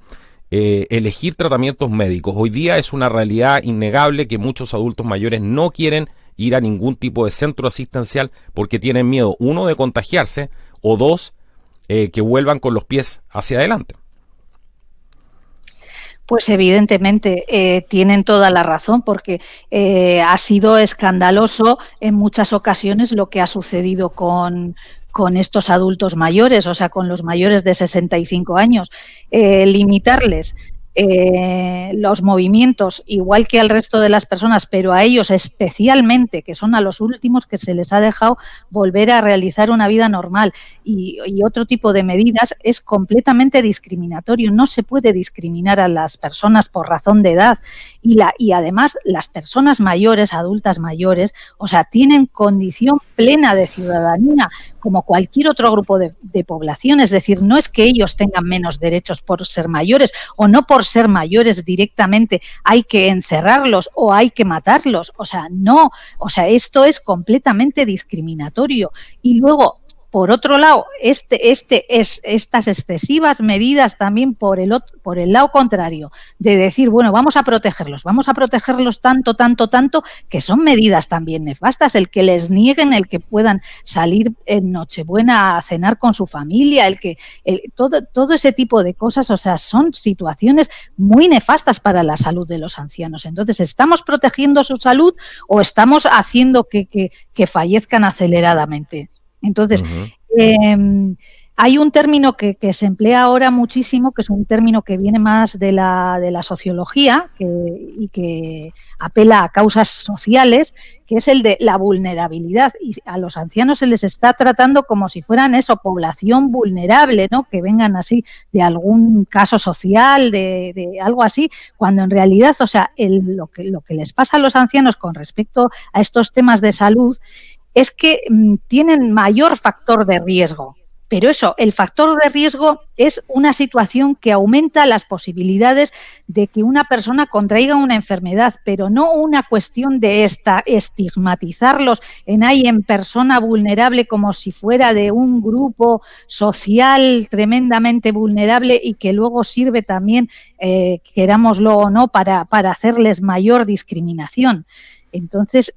elegir tratamientos médicos. Hoy día es una realidad innegable que muchos adultos mayores no quieren ir a ningún tipo de centro asistencial porque tienen miedo, uno, de contagiarse, o dos, que vuelvan con los pies hacia adelante. Pues evidentemente tienen toda la razón, porque ha sido escandaloso en muchas ocasiones lo que ha sucedido con estos adultos mayores, o sea, con los mayores de 65 años. Limitarles los movimientos igual que al resto de las personas, pero a ellos especialmente, que son a los últimos que se les ha dejado volver a realizar una vida normal, y otro tipo de medidas, es completamente discriminatorio. No se puede discriminar a las personas por razón de edad, y además las personas mayores, adultas mayores, o sea, tienen condición plena de ciudadanía como cualquier otro grupo de población. Es decir, no es que ellos tengan menos derechos por ser mayores, o no por ser mayores directamente hay que encerrarlos o hay que matarlos. O sea, no. O sea, esto es completamente discriminatorio. Y luego, por otro lado, estas excesivas medidas también por el lado contrario, de decir, bueno, vamos a protegerlos tanto, que son medidas también nefastas. El que les nieguen el que puedan salir en Nochebuena a cenar con su familia, todo ese tipo de cosas, o sea, son situaciones muy nefastas para la salud de los ancianos. Entonces, ¿estamos protegiendo su salud o estamos haciendo que fallezcan aceleradamente? Entonces, hay un término que se emplea ahora muchísimo, que es un término que viene más de la sociología y que apela a causas sociales, que es el de la vulnerabilidad. Y a los ancianos se les está tratando como si fueran población vulnerable, ¿no? Que vengan así de algún caso social, de algo así, cuando en realidad, o sea, lo que les pasa a los ancianos con respecto a estos temas de salud es que tienen mayor factor de riesgo. Pero el factor de riesgo es una situación que aumenta las posibilidades de que una persona contraiga una enfermedad, pero no una cuestión de estigmatizarlos en persona vulnerable como si fuera de un grupo social tremendamente vulnerable y que luego sirve también, querámoslo o no, para hacerles mayor discriminación. Entonces,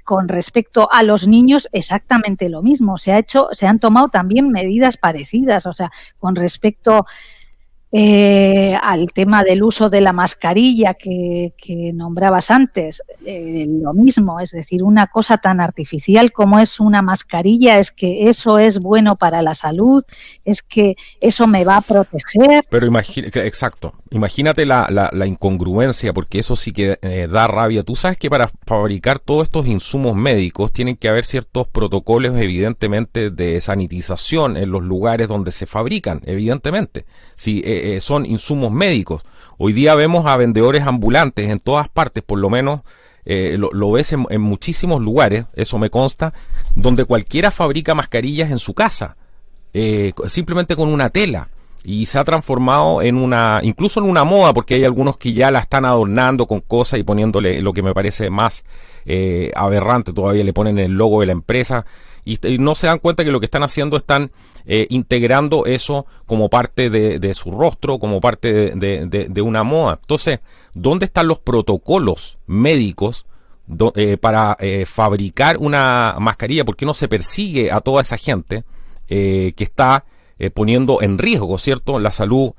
con respecto a los niños, exactamente lo mismo. Se han tomado también medidas parecidas. O sea, con respecto al tema del uso de la mascarilla que nombrabas antes, lo mismo, es decir, una cosa tan artificial como es una mascarilla, es que eso es bueno para la salud, es que eso me va a proteger. Pero exacto, imagínate la incongruencia, porque eso sí que da rabia. Tú sabes que para fabricar todos estos insumos médicos tienen que haber ciertos protocolos, evidentemente, de sanitización en los lugares donde se fabrican, evidentemente. Si son insumos médicos. Hoy día vemos a vendedores ambulantes en todas partes, por lo menos lo ves en muchísimos lugares, eso me consta, donde cualquiera fabrica mascarillas en su casa, simplemente con una tela. Y se ha transformado incluso en una moda, porque hay algunos que ya la están adornando con cosas y poniéndole lo que me parece más aberrante, todavía le ponen el logo de la empresa y no se dan cuenta que lo que están haciendo están integrando eso como parte de su rostro, como parte de una moda. Entonces, ¿dónde están los protocolos médicos para fabricar una mascarilla? ¿Por qué no se persigue a toda esa gente que está poniendo en riesgo, ¿cierto?, la salud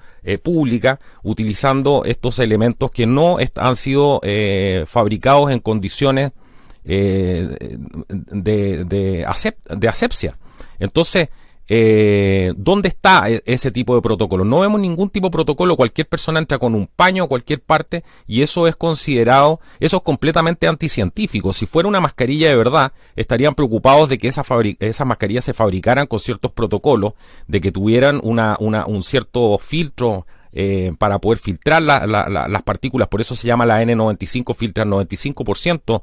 pública, utilizando estos elementos que no han sido fabricados en condiciones de asepsia? Entonces, ¿dónde está ese tipo de protocolo? No vemos ningún tipo de protocolo. Cualquier persona entra con un paño a cualquier parte y eso es considerado, eso es completamente anticientífico. Si fuera una mascarilla de verdad, estarían preocupados de que esas mascarillas se fabricaran con ciertos protocolos, de que tuvieran un cierto filtro para poder filtrar las partículas. Por eso se llama la N95, filtra el 95%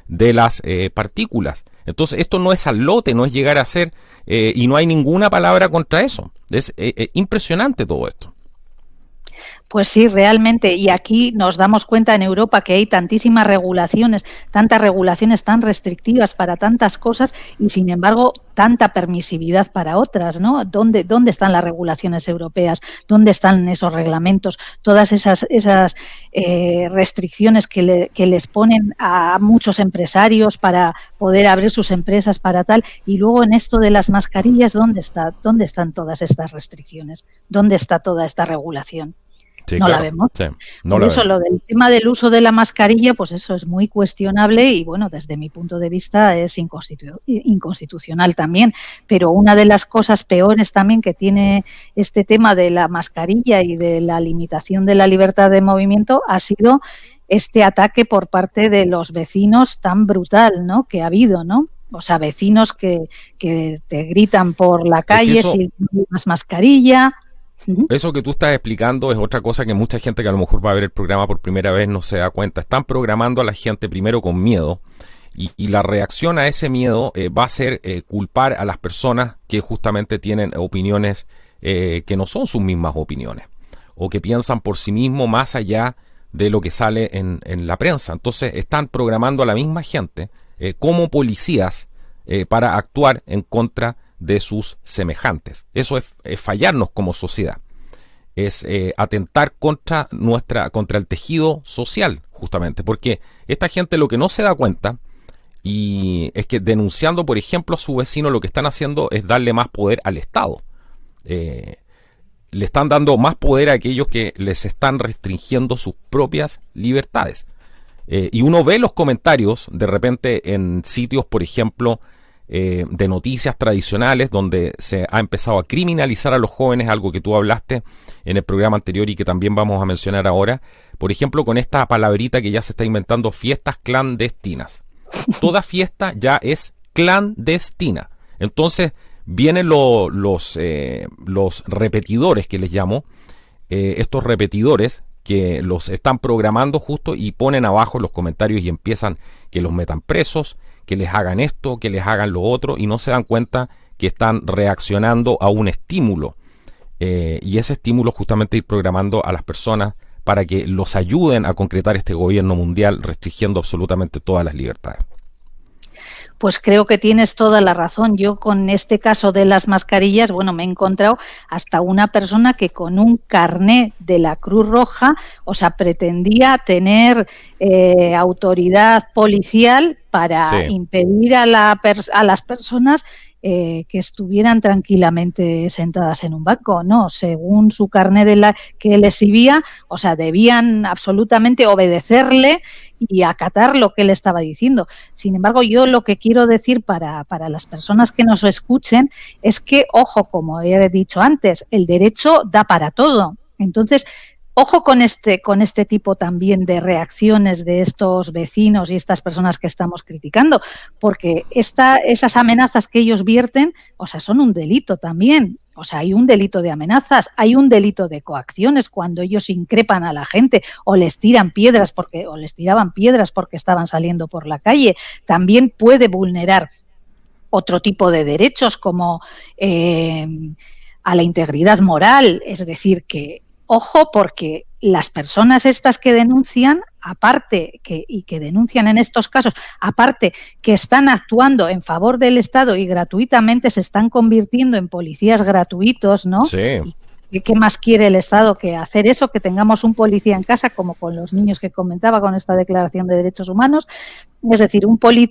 de las partículas. Entonces, esto no es al lote, no es llegar a ser, y no hay ninguna palabra contra eso. Es impresionante todo esto. Pues sí, realmente, y aquí nos damos cuenta en Europa que hay tantísimas regulaciones, tantas regulaciones tan restrictivas para tantas cosas y sin embargo tanta permisividad para otras, ¿no? ¿Dónde están las regulaciones europeas? ¿Dónde están esos reglamentos? Todas esas restricciones que les ponen a muchos empresarios para poder abrir sus empresas para tal, y luego en esto de las mascarillas, ¿dónde están todas estas restricciones? ¿Dónde está toda esta regulación? Sí, no claro. la vemos. Sí, no Por la eso vemos. lo del tema del uso de la mascarilla, pues eso es muy cuestionable y bueno, desde mi punto de vista es inconstitucional también. Pero una de las cosas peores también que tiene este tema de la mascarilla y de la limitación de la libertad de movimiento ha sido este ataque por parte de los vecinos tan brutal, ¿no?, que ha habido, ¿no? O sea, vecinos que te gritan por la Es que calle si no llevas mascarilla. eso que tú estás explicando es otra cosa que mucha gente que a lo mejor va a ver el programa por primera vez no se da cuenta. Están programando a la gente primero con miedo y la reacción a ese miedo va a ser culpar a las personas que justamente tienen opiniones que no son sus mismas opiniones o que piensan por sí mismos más allá de lo que sale en la prensa. Entonces están programando a la misma gente como policías para actuar en contra de sus semejantes. Eso es fallarnos como sociedad. Es atentar contra el tejido social, justamente, porque esta gente lo que no se da cuenta y es que denunciando, por ejemplo, a su vecino, lo que están haciendo es darle más poder al Estado. Le están dando más poder a aquellos que les están restringiendo sus propias libertades. Y uno ve los comentarios de repente en sitios, por ejemplo, de noticias tradicionales, donde se ha empezado a criminalizar a los jóvenes, algo que tú hablaste en el programa anterior y que también vamos a mencionar ahora, por ejemplo, con esta palabrita que ya se está inventando, fiestas clandestinas. Toda fiesta ya es clandestina. Entonces vienen los repetidores, que les llamo, estos repetidores que los están programando justo y ponen abajo los comentarios y empiezan que los metan presos, que les hagan esto, que les hagan lo otro, y no se dan cuenta que están reaccionando a un estímulo. Y ese estímulo justamente ir programando a las personas para que los ayuden a concretar este gobierno mundial restringiendo absolutamente todas las libertades. Pues creo que tienes toda la razón. Yo con este caso de las mascarillas, bueno, me he encontrado hasta una persona que con un carné de la Cruz Roja, o sea, pretendía tener autoridad policial para impedir a las personas que estuvieran tranquilamente sentadas en un banco, ¿no? Según su carné que él exhibía, o sea, debían absolutamente obedecerle y acatar lo que él estaba diciendo. Sin embargo, yo lo que quiero decir para las personas que nos escuchen es que, ojo, como he dicho antes, el derecho da para todo. Entonces, ojo con este tipo también de reacciones de estos vecinos y estas personas que estamos criticando, porque esas amenazas que ellos vierten, o sea, son un delito también. O sea, hay un delito de amenazas, hay un delito de coacciones cuando ellos increpan a la gente o les tiraban piedras porque estaban saliendo por la calle. También puede vulnerar otro tipo de derechos como a la integridad moral, es decir, que ojo, porque las personas estas que denuncian, aparte que denuncian en estos casos, aparte que están actuando en favor del Estado y gratuitamente se están convirtiendo en policías gratuitos, ¿no? Sí. ¿Y qué más quiere el Estado que hacer eso? Que tengamos un policía en casa, como con los niños que comentaba con esta Declaración de Derechos Humanos. Es decir,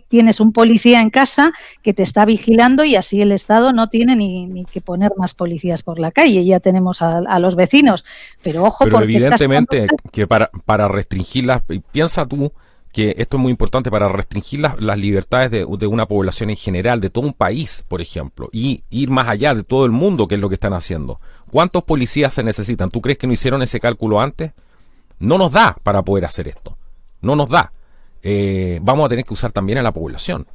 tienes un policía en casa que te está vigilando y así el Estado no tiene ni que poner más policías por la calle. Ya tenemos a los vecinos. Pero ojo, pero porque evidentemente que para restringirlas, piensa tú que esto es muy importante para restringir las libertades de una población en general, de todo un país, por ejemplo, y ir más allá de todo el mundo, que es lo que están haciendo. ¿Cuántos policías se necesitan? ¿Tú crees que no hicieron ese cálculo antes? No nos da para poder hacer esto. No nos da. Vamos a tener que usar también a la población.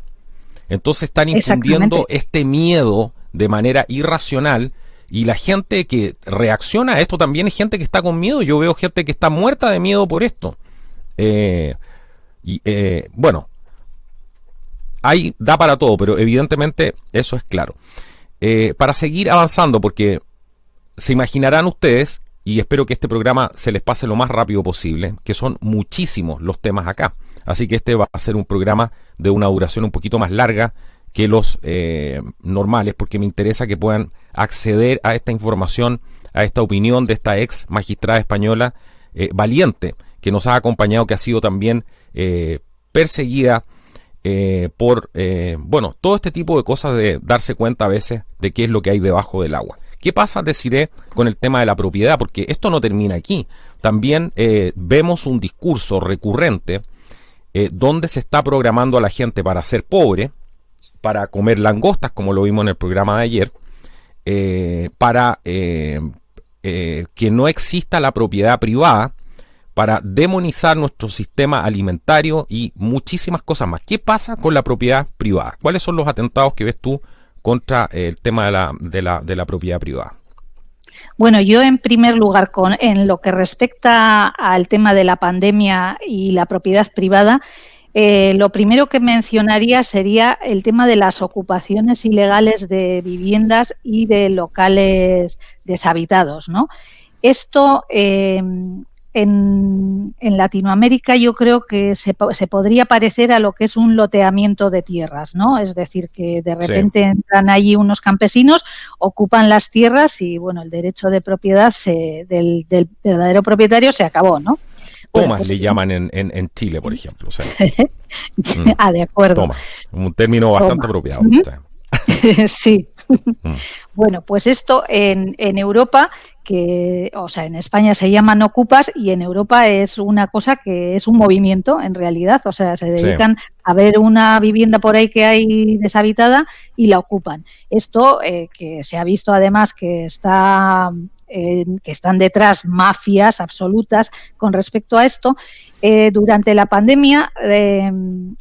Entonces están infundiendo este miedo de manera irracional y la gente que reacciona a esto también es gente que está con miedo. Yo veo gente que está muerta de miedo por esto. Bueno, ahí da para todo, pero evidentemente eso es claro. Para seguir avanzando, porque se imaginarán ustedes, y espero que este programa se les pase lo más rápido posible, que son muchísimos los temas acá. Así que este va a ser un programa de una duración un poquito más larga que los normales, porque me interesa que puedan acceder a esta información, a esta opinión de esta ex magistrada española valiente, que nos ha acompañado, que ha sido también perseguida por, bueno, todo este tipo de cosas, de darse cuenta a veces de qué es lo que hay debajo del agua. ¿Qué pasa, Desiree, con el tema de la propiedad? Porque esto no termina aquí. También vemos un discurso recurrente donde se está programando a la gente para ser pobre, para comer langostas, como lo vimos en el programa de ayer, para que no exista la propiedad privada, para demonizar nuestro sistema alimentario y muchísimas cosas más. ¿Qué pasa con la propiedad privada? ¿Cuáles son los atentados que ves tú contra el tema de la propiedad privada? Bueno, yo en primer lugar, en lo que respecta al tema de la pandemia y la propiedad privada, lo primero que mencionaría sería el tema de las ocupaciones ilegales de viviendas y de locales deshabitados, ¿no? Esto en Latinoamérica yo creo que se podría parecer a lo que es un loteamiento de tierras, ¿no? Es decir, que de repente entran allí unos campesinos, ocupan las tierras y, bueno, el derecho de propiedad del verdadero propietario se acabó, ¿no? Tomas pues, le llaman en Chile, por ejemplo. O sea, de acuerdo. Toma, un término bastante apropiado. Sí. Bueno, pues esto en Europa, en España se llaman ocupas y en Europa es una cosa que es un movimiento en realidad, o sea, se dedican a ver una vivienda por ahí que hay deshabitada y la ocupan. Esto que se ha visto además que están detrás mafias absolutas con respecto a esto. Durante la pandemia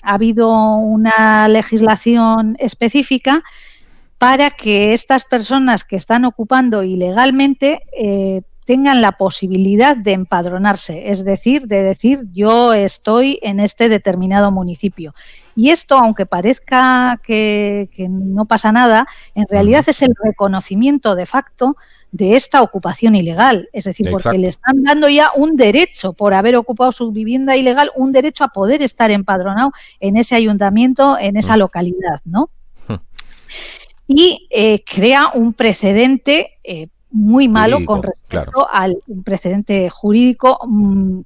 ha habido una legislación específica para que estas personas que están ocupando ilegalmente tengan la posibilidad de empadronarse, es decir, de decir yo estoy en este determinado municipio. Y esto, aunque parezca que no pasa nada, en realidad es el reconocimiento de facto de esta ocupación ilegal, es decir, porque le están dando ya un derecho por haber ocupado su vivienda ilegal, un derecho a poder estar empadronado en ese ayuntamiento, en esa localidad, ¿no? Y crea un precedente muy malo jurídico, con respecto al un precedente jurídico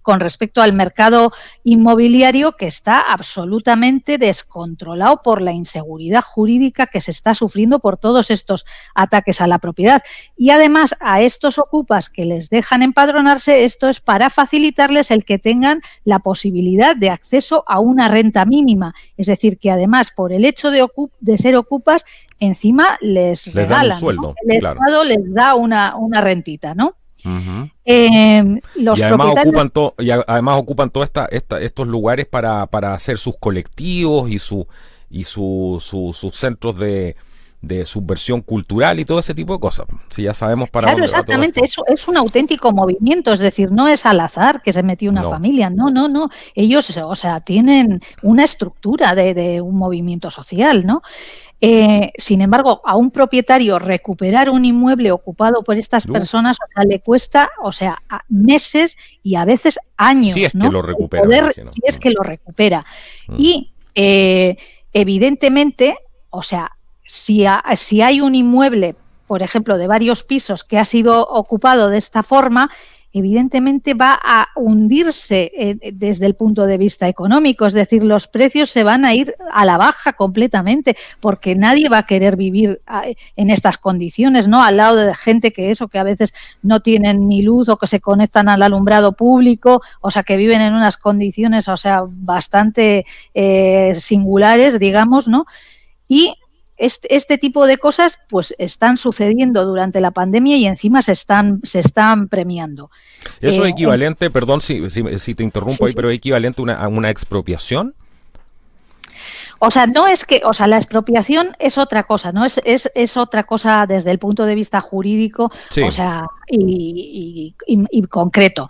con respecto al mercado inmobiliario que está absolutamente descontrolado por la inseguridad jurídica que se está sufriendo por todos estos ataques a la propiedad. Y además a estos ocupas que les dejan empadronarse, esto es para facilitarles el que tengan la posibilidad de acceso a una renta mínima. Es decir, que además por el hecho de ser ocupas, encima les regalan, un sueldo, ¿no? El Estado les da una rentita, ¿no? Uh-huh. Los y además ocupan todos estos lugares para hacer sus colectivos y sus centros de subversión cultural y todo ese tipo de cosas. Si ya sabemos para dónde exactamente, va todo es un auténtico movimiento, es decir, no es al azar que se metió una familia, no. Ellos, o sea, tienen una estructura de un movimiento social, ¿no? Sin embargo, a un propietario recuperar un inmueble ocupado por estas personas, o sea, le cuesta, meses y a veces años, si es ¿no? Que lo recupera, si es que lo recupera. Y evidentemente, o sea, si hay un inmueble, por ejemplo, de varios pisos que ha sido ocupado de esta forma, evidentemente va a hundirse desde el punto de vista económico, es decir, los precios se van a ir a la baja completamente porque nadie va a querer vivir en estas condiciones, ¿no? Al lado de gente que a veces no tienen ni luz o que se conectan al alumbrado público, o sea, que viven en unas condiciones, o sea, bastante singulares, digamos, ¿no? Y este tipo de cosas pues están sucediendo durante la pandemia y encima se están premiando. ¿Eso es equivalente, perdón si te interrumpo ahí, pero es equivalente a una expropiación? O sea, no es que, la expropiación es otra cosa, ¿no? Es otra cosa desde el punto de vista jurídico, o sea, y concreto.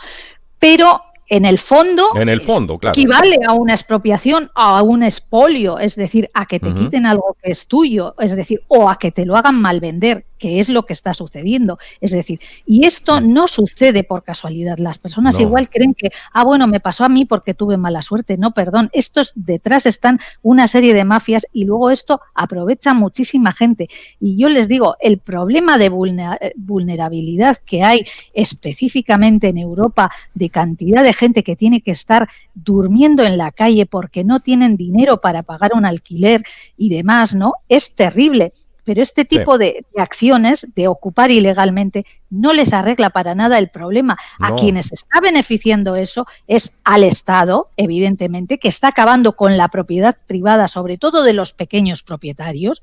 Pero en el fondo, claro, equivale a una expropiación, a un expolio, es decir, a que te quiten algo que es tuyo, es decir, o a que te lo hagan mal vender, que es lo que está sucediendo. Es decir, y esto no sucede por casualidad. Las personas igual creen que, bueno, me pasó a mí porque tuve mala suerte. No, perdón, detrás están una serie de mafias y luego esto aprovecha muchísima gente. Y yo les digo, el problema de vulnerabilidad que hay específicamente en Europa, de cantidad de gente que tiene que estar durmiendo en la calle porque no tienen dinero para pagar un alquiler y demás, ¿no? Es terrible. pero este tipo de acciones, de ocupar ilegalmente, no les arregla para nada el problema. A quienes está beneficiando eso es al Estado, evidentemente, que está acabando con la propiedad privada, sobre todo de los pequeños propietarios,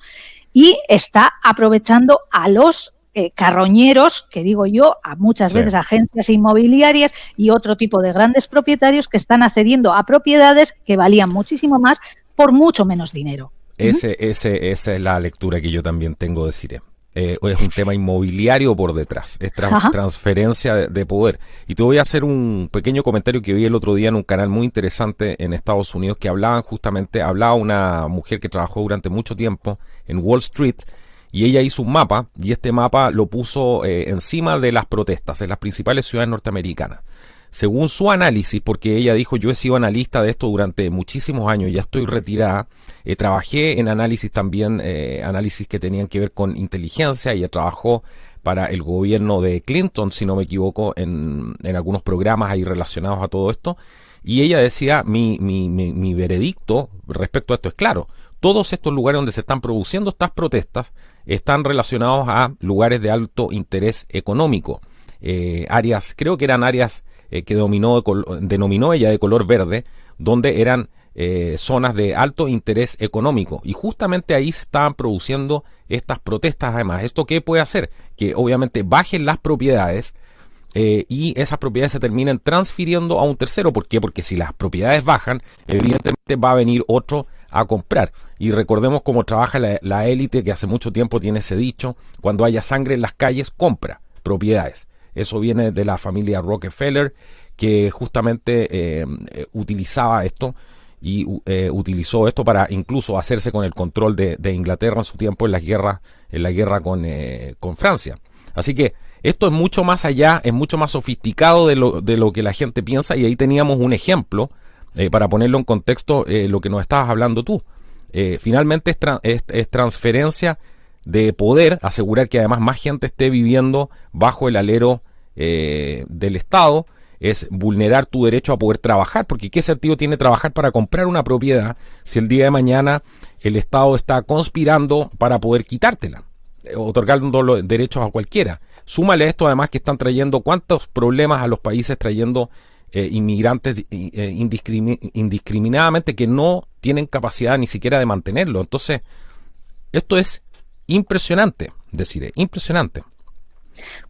y está aprovechando a los carroñeros, que digo yo, a muchas veces agencias inmobiliarias y otro tipo de grandes propietarios que están accediendo a propiedades que valían muchísimo más por mucho menos dinero. Esa es la lectura que yo también tengo de Cire. Es un tema inmobiliario por detrás, es transferencia de poder. Y te voy a hacer un pequeño comentario que vi el otro día en un canal muy interesante en Estados Unidos, que hablaba una mujer que trabajó durante mucho tiempo en Wall Street, y ella hizo un mapa, y este mapa lo puso encima de las protestas en las principales ciudades norteamericanas. Según su análisis, porque ella dijo, yo he sido analista de esto durante muchísimos años, ya estoy retirada, trabajé en análisis también, análisis que tenían que ver con inteligencia. Ella trabajó para el gobierno de Clinton, si no me equivoco, en algunos programas ahí relacionados a todo esto, y ella decía, mi veredicto respecto a esto es claro. Todos estos lugares donde se están produciendo estas protestas están relacionados a lugares de alto interés económico, áreas, creo que eran áreas que denominó ella de color verde, donde eran zonas de alto interés económico, y justamente ahí se estaban produciendo estas protestas. Además, ¿esto qué puede hacer? Que obviamente bajen las propiedades y esas propiedades se terminen transfiriendo a un tercero. ¿Por qué? Porque si las propiedades bajan, evidentemente va a venir otro a comprar. Y recordemos cómo trabaja la élite, que hace mucho tiempo tiene ese dicho: cuando haya sangre en las calles, compra propiedades. Eso viene de la familia Rockefeller, que justamente utilizaba esto y utilizó esto para incluso hacerse con el control de Inglaterra en su tiempo en la guerra con Francia. Así que esto es mucho más allá, es mucho más sofisticado de lo que la gente piensa, y ahí teníamos un ejemplo para ponerlo en contexto, lo que nos estabas hablando tú. Finalmente es transferencia de poder, asegurar que además más gente esté viviendo bajo el alero del Estado, es vulnerar tu derecho a poder trabajar, porque ¿qué sentido tiene trabajar para comprar una propiedad si el día de mañana el Estado está conspirando para poder quitártela, otorgando los derechos a cualquiera? Súmale a esto además que están trayendo cuántos problemas a los países, trayendo inmigrantes indiscriminadamente, que no tienen capacidad ni siquiera de mantenerlo. Entonces, esto es impresionante, impresionante.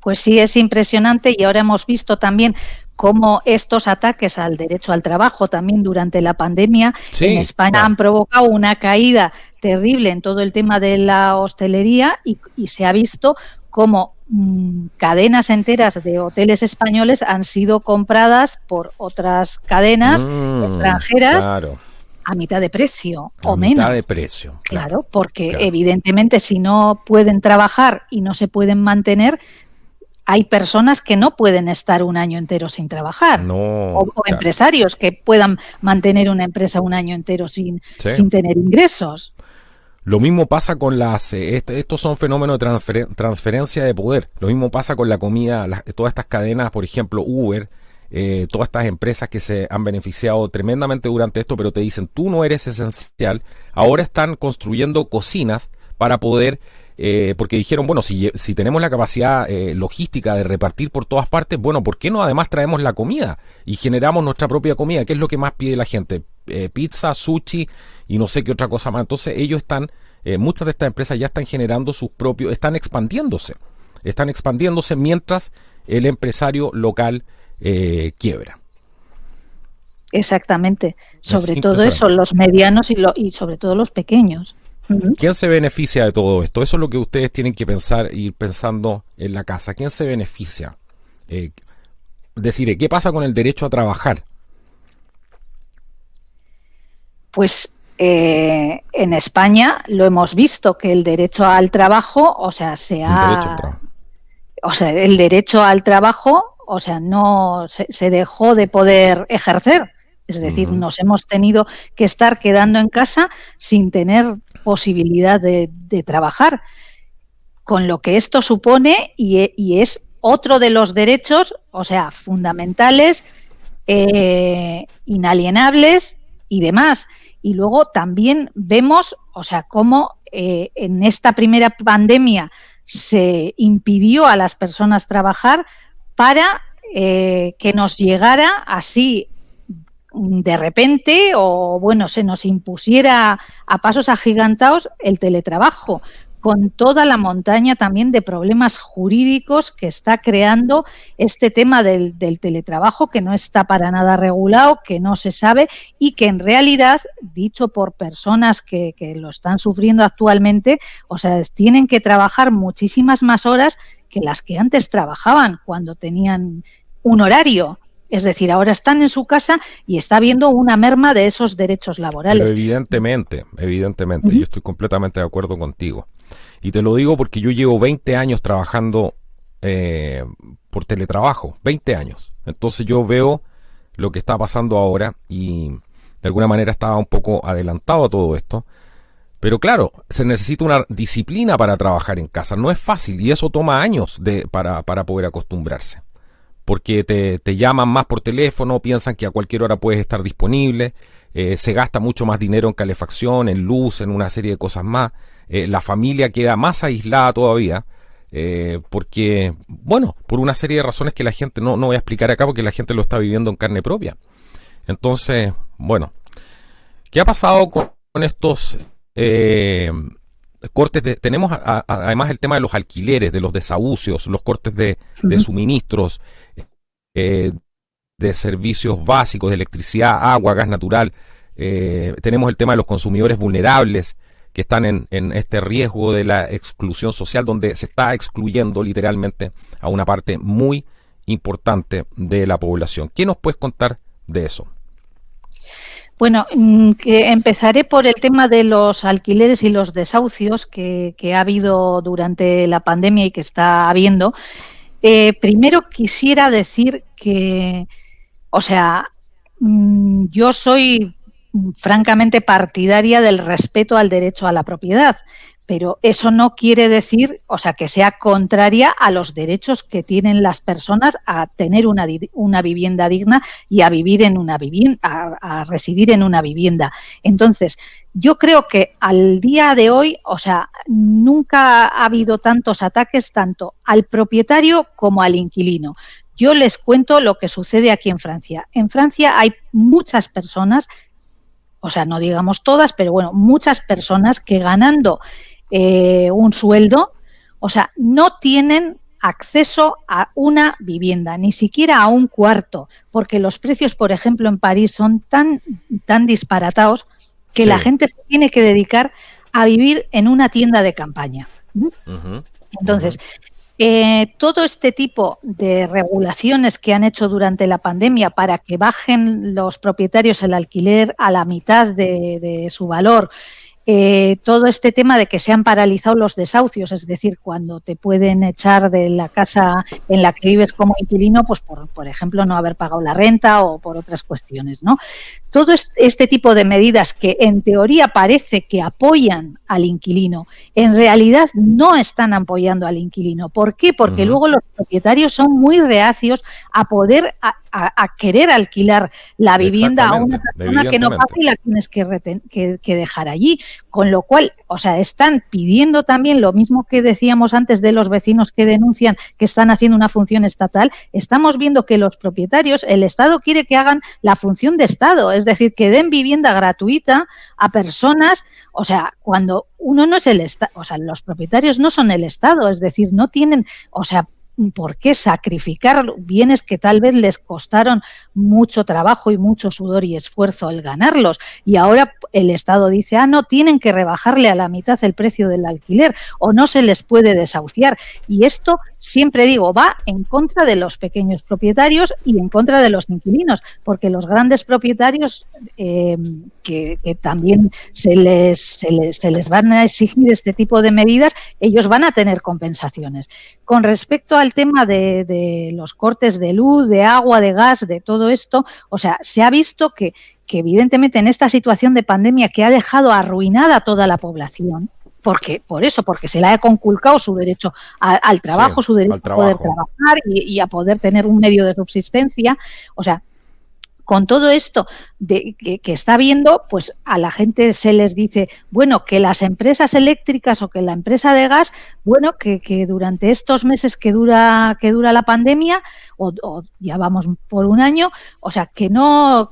Pues sí, es impresionante, y ahora hemos visto también cómo estos ataques al derecho al trabajo también durante la pandemia en España han provocado una caída terrible en todo el tema de la hostelería, y se ha visto cómo cadenas enteras de hoteles españoles han sido compradas por otras cadenas extranjeras a mitad de precio o menos. A mitad de precio. Claro, porque evidentemente si no pueden trabajar y no se pueden mantener, hay personas que no pueden estar un año entero sin trabajar, o empresarios que puedan mantener una empresa un año entero sin tener ingresos. Lo mismo pasa con estos son fenómenos de transferencia de poder. Lo mismo pasa con la comida, todas estas cadenas, por ejemplo Uber, todas estas empresas que se han beneficiado tremendamente durante esto, pero te dicen, tú no eres esencial. Ahora están construyendo cocinas para poder, porque dijeron, bueno, si tenemos la capacidad logística de repartir por todas partes, bueno, ¿por qué no además traemos la comida y generamos nuestra propia comida? ¿Qué es lo que más pide la gente? Pizza, sushi y no sé qué otra cosa más. Entonces ellos están, muchas de estas empresas ya están generando sus propios, están expandiéndose mientras el empresario local quiebra. Exactamente, sobre todo eso, los medianos y sobre todo los pequeños. ¿Quién se beneficia de todo esto? Eso es lo que ustedes tienen que pensar, ir pensando en la casa. ¿Quién se beneficia? Decir, ¿qué pasa con el derecho a trabajar? Pues en España lo hemos visto, que el derecho al trabajo, el derecho al trabajo, no se dejó de poder ejercer. Es decir, nos hemos tenido que estar quedando en casa sin tener posibilidad de trabajar, con lo que esto supone, y es otro de los derechos, fundamentales, inalienables y demás. Y luego también vemos, cómo en esta primera pandemia se impidió a las personas trabajar para que nos llegara así de repente o bueno, se nos impusiera a pasos agigantados el teletrabajo, con toda la montaña también de problemas jurídicos que está creando este tema del teletrabajo, que no está para nada regulado, que no se sabe y que en realidad, dicho por personas que lo están sufriendo actualmente, o sea, tienen que trabajar muchísimas más horas que las que antes trabajaban cuando tenían un horario. Es decir, ahora están en su casa y está habiendo una merma de esos derechos laborales. Pero evidentemente, yo estoy completamente de acuerdo contigo. Y te lo digo porque yo llevo 20 años trabajando por teletrabajo, 20 años. Entonces yo veo lo que está pasando ahora y de alguna manera estaba un poco adelantado a todo esto. Pero claro, se necesita una disciplina para trabajar en casa. No es fácil y eso toma años para poder acostumbrarse. Porque te llaman más por teléfono, piensan que a cualquier hora puedes estar disponible, se gasta mucho más dinero en calefacción, en luz, en una serie de cosas más. La familia queda más aislada todavía, porque, bueno, por una serie de razones que la gente no voy a explicar acá porque la gente lo está viviendo en carne propia. Entonces, bueno, ¿qué ha pasado con estos cortes tenemos además el tema de los alquileres, de los desahucios, los cortes de suministros, de servicios básicos, de electricidad, agua, gas natural. Tenemos el tema de los consumidores vulnerables que están en este riesgo de la exclusión social, donde se está excluyendo literalmente a una parte muy importante de la población. ¿Qué nos puedes contar de eso? Bueno, que empezaré por el tema de los alquileres y los desahucios que ha habido durante la pandemia y que está habiendo. Primero quisiera decir que, o sea, yo soy francamente partidaria del respeto al derecho a la propiedad, pero eso no quiere decir, o sea, que sea contraria a los derechos que tienen las personas a tener una vivienda digna y a vivir en una vivienda, a residir en una vivienda. Entonces, yo creo que al día de hoy, o sea, nunca ha habido tantos ataques tanto al propietario como al inquilino. Yo les cuento lo que sucede aquí en Francia. En Francia hay muchas personas, o sea, no digamos todas, pero bueno, muchas personas que ganando un sueldo, o sea, no tienen acceso a una vivienda, ni siquiera a un cuarto, porque los precios, por ejemplo, en París son tan disparatados que la gente se tiene que dedicar a vivir en una tienda de campaña. Entonces, todo este tipo de regulaciones que han hecho durante la pandemia para que bajen los propietarios el alquiler a la mitad de su valor, todo este tema de que se han paralizado los desahucios, es decir, cuando te pueden echar de la casa en la que vives como inquilino, pues por ejemplo no haber pagado la renta o por otras cuestiones, ¿no? Todo este tipo de medidas que en teoría parece que apoyan al inquilino, en realidad no están apoyando al inquilino. ¿Por qué? Porque luego los propietarios son muy reacios a poder a querer alquilar la vivienda a una persona que no paga y la tienes que dejar allí. Con lo cual, o sea, están pidiendo también lo mismo que decíamos antes de los vecinos que denuncian que están haciendo una función estatal. Estamos viendo que los propietarios, el Estado quiere que hagan la función de Estado, es decir, que den vivienda gratuita a personas, o sea, cuando uno no es el Estado, o sea, los propietarios no son el Estado, es decir, no tienen, o sea, ¿por qué sacrificar bienes que tal vez les costaron mucho trabajo y mucho sudor y esfuerzo el ganarlos? Y ahora el Estado dice, no, tienen que rebajarle a la mitad el precio del alquiler o no se les puede desahuciar. Y esto, siempre digo, va en contra de los pequeños propietarios y en contra de los inquilinos, porque los grandes propietarios que también se les van a exigir este tipo de medidas, ellos van a tener compensaciones. Con respecto al tema de los cortes de luz, de agua, de gas, de todo esto, o sea, se ha visto que evidentemente en esta situación de pandemia que ha dejado arruinada a toda la población, porque se le ha conculcado su derecho al trabajo, su derecho a poder trabajar y a poder tener un medio de subsistencia, o sea, con todo esto que está viendo, pues a la gente se les dice, bueno, que las empresas eléctricas o que la empresa de gas, bueno, que durante estos meses que dura la pandemia, o ya vamos por un año, o sea, que no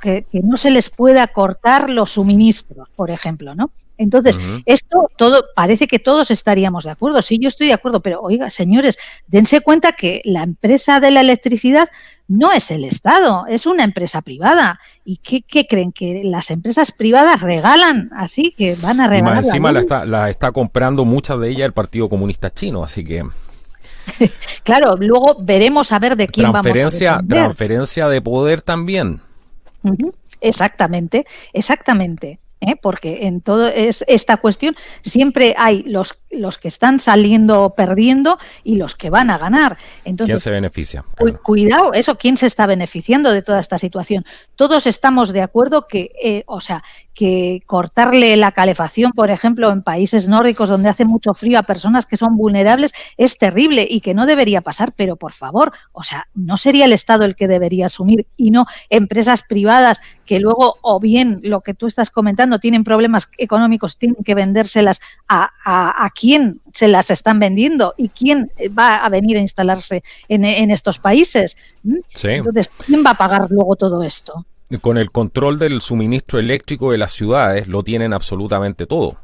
se les pueda cortar los suministros, por ejemplo, ¿no? Entonces, esto todo, parece que todos estaríamos de acuerdo. Sí, yo estoy de acuerdo, pero oiga, señores, dense cuenta que la empresa de la electricidad no es el Estado, es una empresa privada. ¿Y qué creen? ¿Que las empresas privadas regalan así? ¿Que van a regalar? Y más encima la está comprando muchas de ellas el Partido Comunista Chino, así que... Claro, luego veremos a ver de quién vamos a depender. Transferencia de poder también. Exactamente. Porque en toda esta cuestión siempre hay los que están saliendo perdiendo y los que van a ganar. Entonces, ¿quién se beneficia? Claro. Cuidado, ¿quién se está beneficiando de toda esta situación? Todos estamos de acuerdo que cortarle la calefacción, por ejemplo, en países nórdicos donde hace mucho frío a personas que son vulnerables es terrible y que no debería pasar, pero por favor, no sería el Estado el que debería asumir y no empresas privadas que luego, o bien lo que tú estás comentando, tienen problemas económicos, tienen que vendérselas a quién se las están vendiendo y quién va a venir a instalarse en estos países. Sí. Entonces, ¿quién va a pagar luego todo esto? Con el control del suministro eléctrico de las ciudades lo tienen absolutamente todo.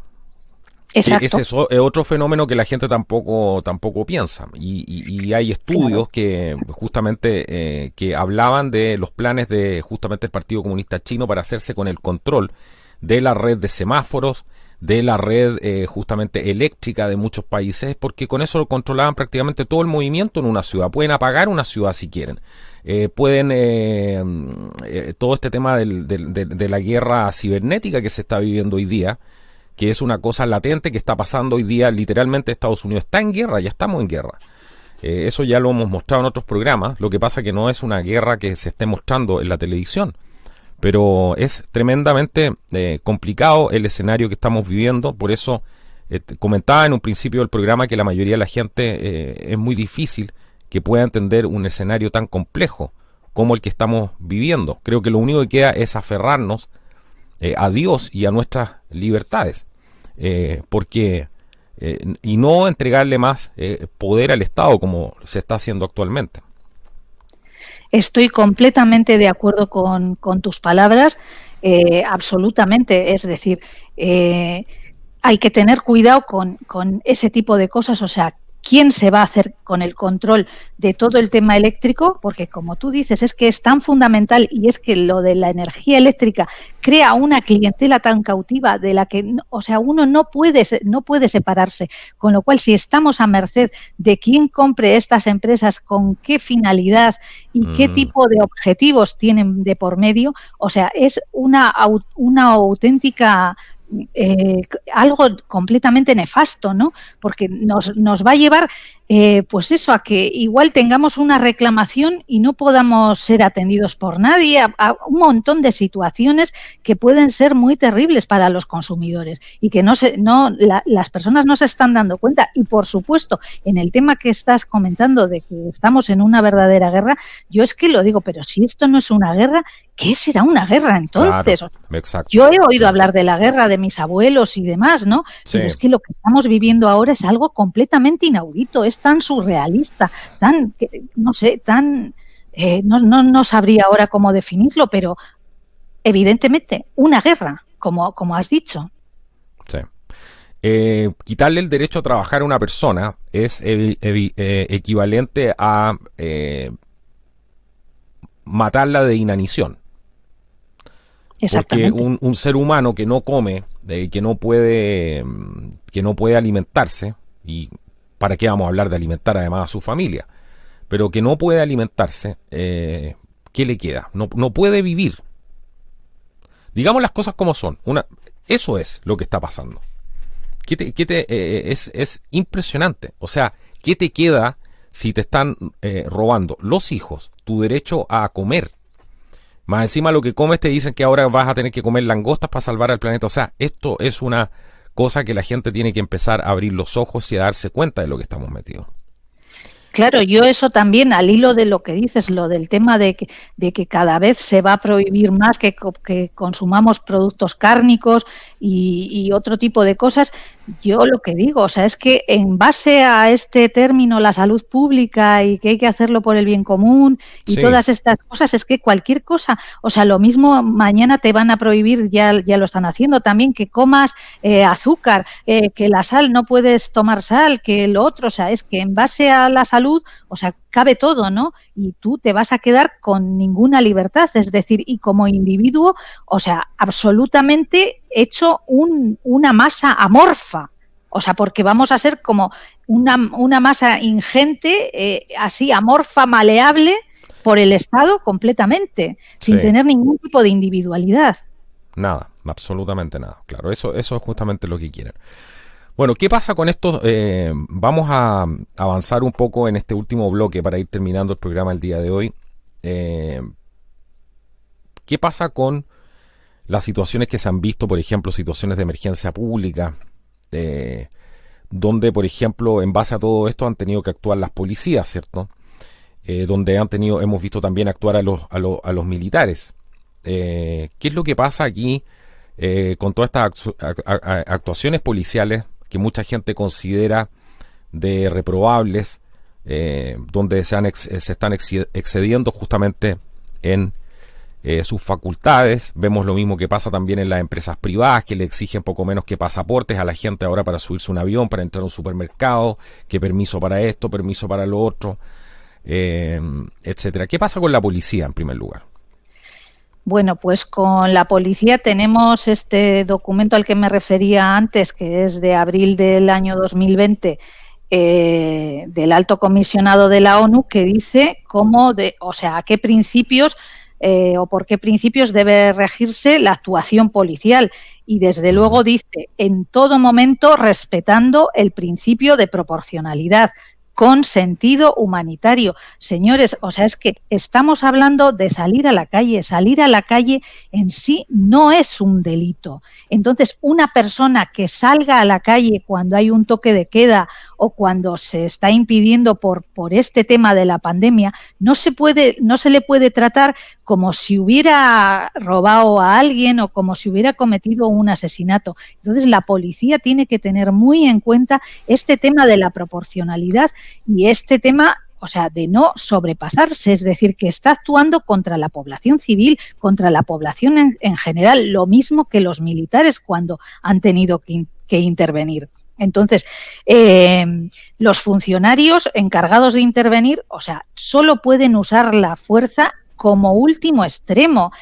Exacto. Ese es otro fenómeno que la gente tampoco piensa. Y hay estudios que justamente que hablaban de los planes de justamente el Partido Comunista Chino para hacerse con el control de la red de semáforos, de la red justamente eléctrica de muchos países, porque con eso lo controlaban prácticamente todo el movimiento en una ciudad. Pueden apagar una ciudad si quieren. Pueden todo este tema de la guerra cibernética que se está viviendo hoy día, que es una cosa latente que está pasando hoy día. Literalmente Estados Unidos está en guerra, ya estamos en guerra. Eso ya lo hemos mostrado en otros programas. Lo que pasa que no es una guerra que se esté mostrando en la televisión, pero es tremendamente complicado el escenario que estamos viviendo. Por eso comentaba en un principio del programa que la mayoría de la gente es muy difícil que pueda entender un escenario tan complejo como el que estamos viviendo. Creo que lo único que queda es aferrarnos a Dios y a nuestras libertades, porque y no entregarle más poder al Estado como se está haciendo actualmente. Estoy completamente de acuerdo con tus palabras, absolutamente. Es decir, hay que tener cuidado con ese tipo de cosas, ¿quién se va a hacer con el control de todo el tema eléctrico? Porque como tú dices, es que es tan fundamental y es que lo de la energía eléctrica crea una clientela tan cautiva de la que, uno no puede separarse. Con lo cual, si estamos a merced de quién compre estas empresas, con qué finalidad y qué tipo de objetivos tienen de por medio, es una auténtica... algo completamente nefasto, ¿no? Porque nos va a llevar pues eso, a que igual tengamos una reclamación y no podamos ser atendidos por nadie, a un montón de situaciones que pueden ser muy terribles para los consumidores y que las personas no se están dando cuenta. Y por supuesto, en el tema que estás comentando de que estamos en una verdadera guerra, yo es que lo digo, pero si esto no es una guerra, ¿qué será una guerra entonces? Claro, exacto. Yo he oído hablar de la guerra de mis abuelos y demás, ¿no? Sí. Pero es que lo que estamos viviendo ahora es algo completamente inaudito, es tan surrealista, no sabría ahora cómo definirlo, pero evidentemente una guerra, como has dicho. Sí. Quitarle el derecho a trabajar a una persona es equivalente a matarla de inanición. Porque un ser humano que no come, que no puede alimentarse, y ¿para qué vamos a hablar de alimentar además a su familia? Pero que no puede alimentarse, ¿qué le queda? No puede vivir. Digamos las cosas como son. Eso es lo que está pasando. Es impresionante. O sea, ¿qué te queda si te están robando los hijos, tu derecho a comer? Más encima lo que comes te dicen que ahora vas a tener que comer langostas para salvar al planeta. O sea, esto es una cosa que la gente tiene que empezar a abrir los ojos y a darse cuenta de lo que estamos metidos. Claro, yo eso también, al hilo de lo que dices, lo del tema de que cada vez se va a prohibir más que consumamos productos cárnicos y otro tipo de cosas, yo lo que digo, o sea, es que en base a este término, la salud pública y que hay que hacerlo por el bien común y Sí, todas estas cosas, es que cualquier cosa, o sea, lo mismo mañana te van a prohibir, ya lo están haciendo también, que comas azúcar, que la sal, no puedes tomar sal, que lo otro, o sea, es que en base a la salud, o sea, cabe todo, ¿no? Y tú te vas a quedar con ninguna libertad, es decir, y como individuo, o sea, absolutamente hecho una masa amorfa, o sea, porque vamos a ser como una masa ingente, así amorfa, maleable, por el Estado completamente, sin sí, tener ningún tipo de individualidad. nada, absolutamente nada. Claro, eso es justamente lo que quieren. Bueno, ¿qué pasa con esto? Vamos a avanzar un poco en este último bloque para ir terminando el programa el día de hoy. Eh, ¿Qué pasa con las situaciones que se han visto, por ejemplo, situaciones de emergencia pública, donde, por ejemplo, en base a todo esto han tenido que actuar las policías, ¿cierto? Donde hemos visto también actuar a los militares. ¿Qué es lo que pasa aquí con todas estas actuaciones policiales que mucha gente considera de reprobables, donde se están excediendo justamente en sus facultades? Vemos lo mismo que pasa también en las empresas privadas, que le exigen poco menos que pasaportes a la gente ahora para subirse a un avión, para entrar a un supermercado, que permiso para esto, permiso para lo otro, etcétera. ¿Qué pasa con la policía en primer lugar? Bueno, pues con la policía tenemos este documento al que me refería antes, que es de abril del año 2020, del Alto Comisionado de la ONU, que dice o sea, a qué principios o por qué principios debe regirse la actuación policial. Y desde luego dice, en todo momento respetando el principio de proporcionalidad, con sentido humanitario. Señores, o sea, es que estamos hablando de salir a la calle. Salir a la calle en sí no es un delito. Entonces, una persona que salga a la calle cuando hay un toque de queda o cuando se está impidiendo por este tema de la pandemia, no se le puede tratar como si hubiera robado a alguien o como si hubiera cometido un asesinato. Entonces, la policía tiene que tener muy en cuenta este tema de la proporcionalidad y este tema, o sea, de no sobrepasarse, es decir, que está actuando contra la población civil, contra la población en general, lo mismo que los militares cuando han tenido que intervenir. Entonces, los funcionarios encargados de intervenir, o sea, solo pueden usar la fuerza como último extremo,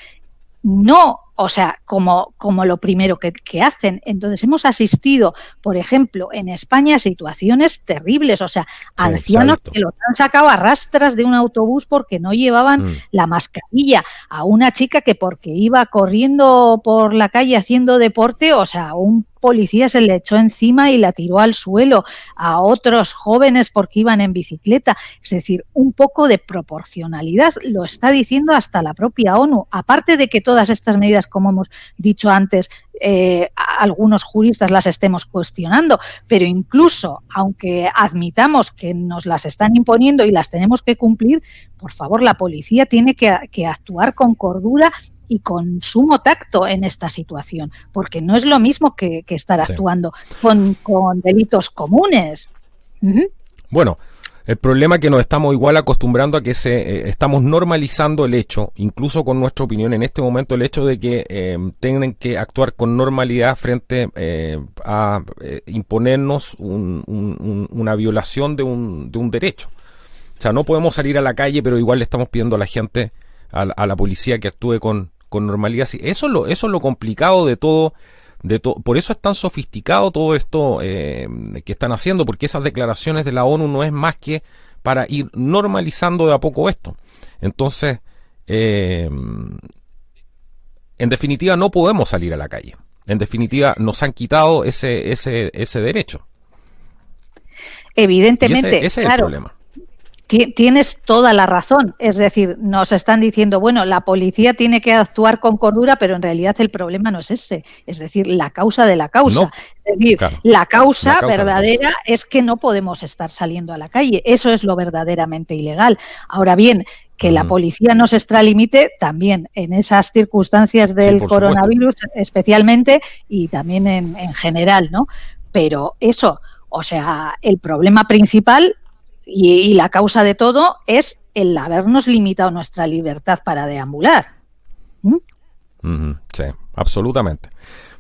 no, o sea, como lo primero que hacen. Entonces, hemos asistido, por ejemplo, en España a situaciones terribles, o sea, Sí, ancianos que los han sacado a rastras de un autobús porque no llevaban la mascarilla, a una chica que porque iba corriendo por la calle haciendo deporte, o sea, un policía se le echó encima y la tiró al suelo, a otros jóvenes porque iban en bicicleta. Es decir, un poco de proporcionalidad, lo está diciendo hasta la propia ONU. Aparte de que todas estas medidas, como hemos dicho antes, algunos juristas las estemos cuestionando, pero incluso aunque admitamos que nos las están imponiendo y las tenemos que cumplir, por favor, la policía tiene que actuar con cordura y con sumo tacto en esta situación, porque no es lo mismo que estar actuando con delitos comunes. Bueno, el problema es que nos estamos igual acostumbrando a que estamos normalizando el hecho, incluso con nuestra opinión en este momento, el hecho de que tengan que actuar con normalidad frente a imponernos una violación de un derecho. O sea, no podemos salir a la calle, pero igual le estamos pidiendo a la gente, a la policía, que actúe con normalidad. Eso es lo complicado de todo. Por eso es tan sofisticado todo esto que están haciendo, porque esas declaraciones de la ONU no es más que para ir normalizando de a poco esto. Entonces, en definitiva, no podemos salir a la calle. En definitiva, nos han quitado ese derecho. Evidentemente, y ese es claro. el problema. Tienes toda la razón. Es decir, nos están diciendo, bueno, la policía tiene que actuar con cordura, pero en realidad el problema no es ese. Es decir, la causa de la causa. No, Es decir, claro, la causa la causa. verdadera es que no podemos estar saliendo a la calle. Eso es lo verdaderamente ilegal. Ahora bien, que la policía no se extralimite también en esas circunstancias Sí, del por supuesto. coronavirus especialmente y también en general, ¿no? Pero eso, o sea, el problema principal y la causa de todo es el habernos limitado nuestra libertad para deambular. Sí, absolutamente.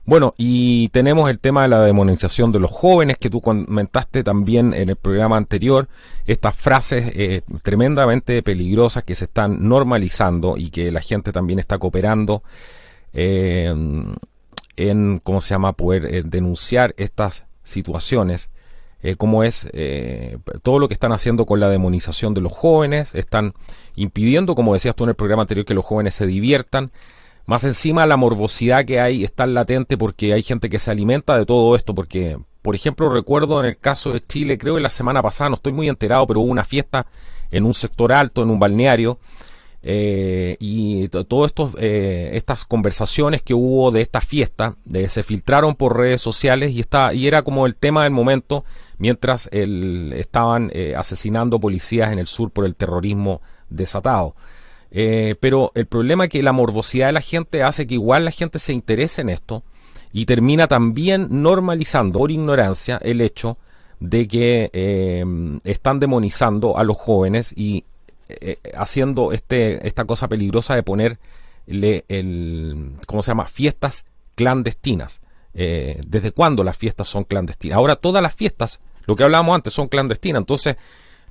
Bueno, y tenemos el tema de la demonización de los jóvenes que tú comentaste también en el programa anterior, estas frases tremendamente peligrosas que se están normalizando y que la gente también está cooperando en, ¿cómo se llama?, poder denunciar estas situaciones, como es todo lo que están haciendo con la demonización de los jóvenes, están impidiendo, como decías tú en el programa anterior, que los jóvenes se diviertan. Más encima la morbosidad que hay está latente porque hay gente que se alimenta de todo esto, porque, por ejemplo, recuerdo en el caso de Chile, creo que la semana pasada, no estoy muy enterado, pero hubo una fiesta en un sector alto, en un balneario, y todas estas conversaciones que hubo de esta fiesta se filtraron por redes sociales y era como el tema del momento mientras estaban asesinando policías en el sur por el terrorismo desatado. Pero el problema es que la morbosidad de la gente hace que igual la gente se interese en esto y termina también normalizando por ignorancia el hecho de que están demonizando a los jóvenes y haciendo esta cosa peligrosa de ponerle ¿cómo se llama?, fiestas clandestinas. ¿Desde cuándo las fiestas son clandestinas? Ahora todas las fiestas, lo que hablábamos antes, son clandestinas. Entonces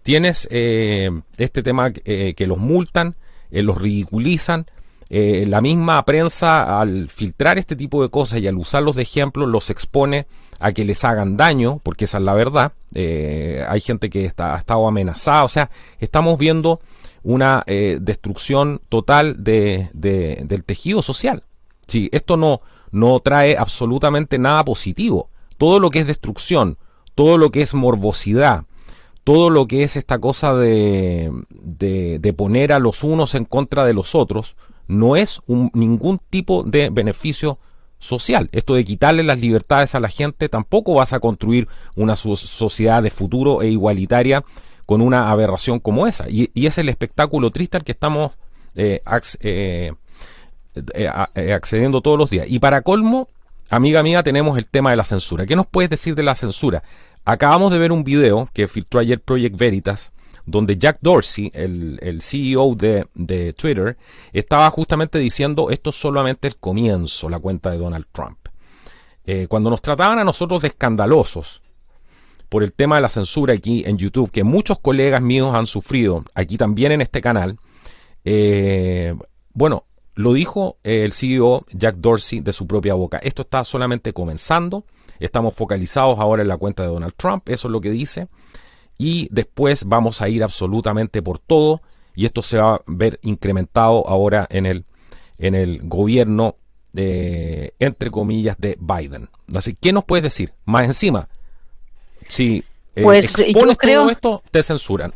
tienes este tema que los multan, los ridiculizan. La misma prensa, al filtrar este tipo de cosas y al usarlos de ejemplo, los expone a que les hagan daño, porque esa es la verdad. Hay gente que ha estado amenazada. O sea, estamos viendo una destrucción total del tejido social. Sí, esto no trae absolutamente nada positivo. Todo lo que es destrucción, todo lo que es morbosidad, todo lo que es esta cosa de poner a los unos en contra de los otros, no es ningún tipo de beneficio social. Esto de quitarle las libertades a la gente, tampoco vas a construir una sociedad de futuro e igualitaria con una aberración como esa. Y es el espectáculo triste al que estamos accediendo todos los días. Y para colmo, amiga mía, tenemos el tema de la censura. ¿Qué nos puedes decir de la censura? Acabamos de ver un video que filtró ayer Project Veritas, donde Jack Dorsey, el CEO de Twitter, estaba justamente diciendo esto es solamente el comienzo, la cuenta de Donald Trump. Cuando nos trataban a nosotros de escandalosos por el tema de la censura aquí en YouTube, que muchos colegas míos han sufrido, aquí también en este canal, bueno, lo dijo el CEO Jack Dorsey de su propia boca. Esto está solamente comenzando. Estamos focalizados ahora en la cuenta de Donald Trump. Eso es lo que dice. Y después vamos a ir absolutamente por todo. Y esto se va a ver incrementado ahora en el gobierno, entre comillas, de Biden. Así, ¿qué nos puedes decir? Más encima, si Pues expones yo creo, todo esto, te censuran.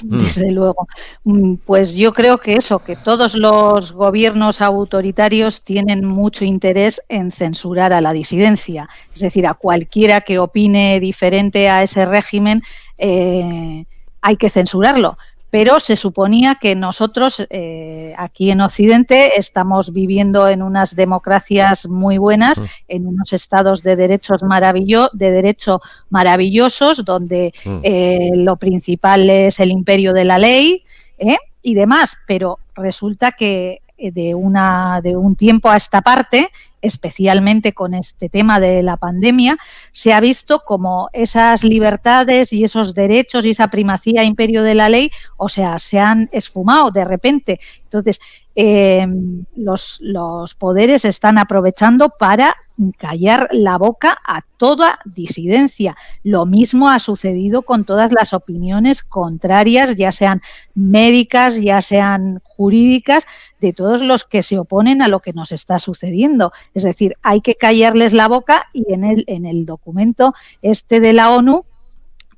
desde luego, pues yo creo que eso, que todos los gobiernos autoritarios tienen mucho interés en censurar a la disidencia, es decir, a cualquiera que opine diferente a ese régimen hay que censurarlo. Pero se suponía que nosotros aquí en Occidente estamos viviendo en unas democracias muy buenas, en unos estados de derecho maravillosos, donde lo principal es el imperio de la ley y demás. Pero resulta que de un tiempo a esta parte, especialmente con este tema de la pandemia, se ha visto como esas libertades y esos derechos y esa primacía imperio de la ley, o sea, se han esfumado de repente. Entonces, los poderes están aprovechando para callar la boca a toda disidencia. Lo mismo ha sucedido con todas las opiniones contrarias, ya sean médicas, ya sean jurídicas, de todos los que se oponen a lo que nos está sucediendo. Es decir, hay que callarles la boca y en el documento este de la ONU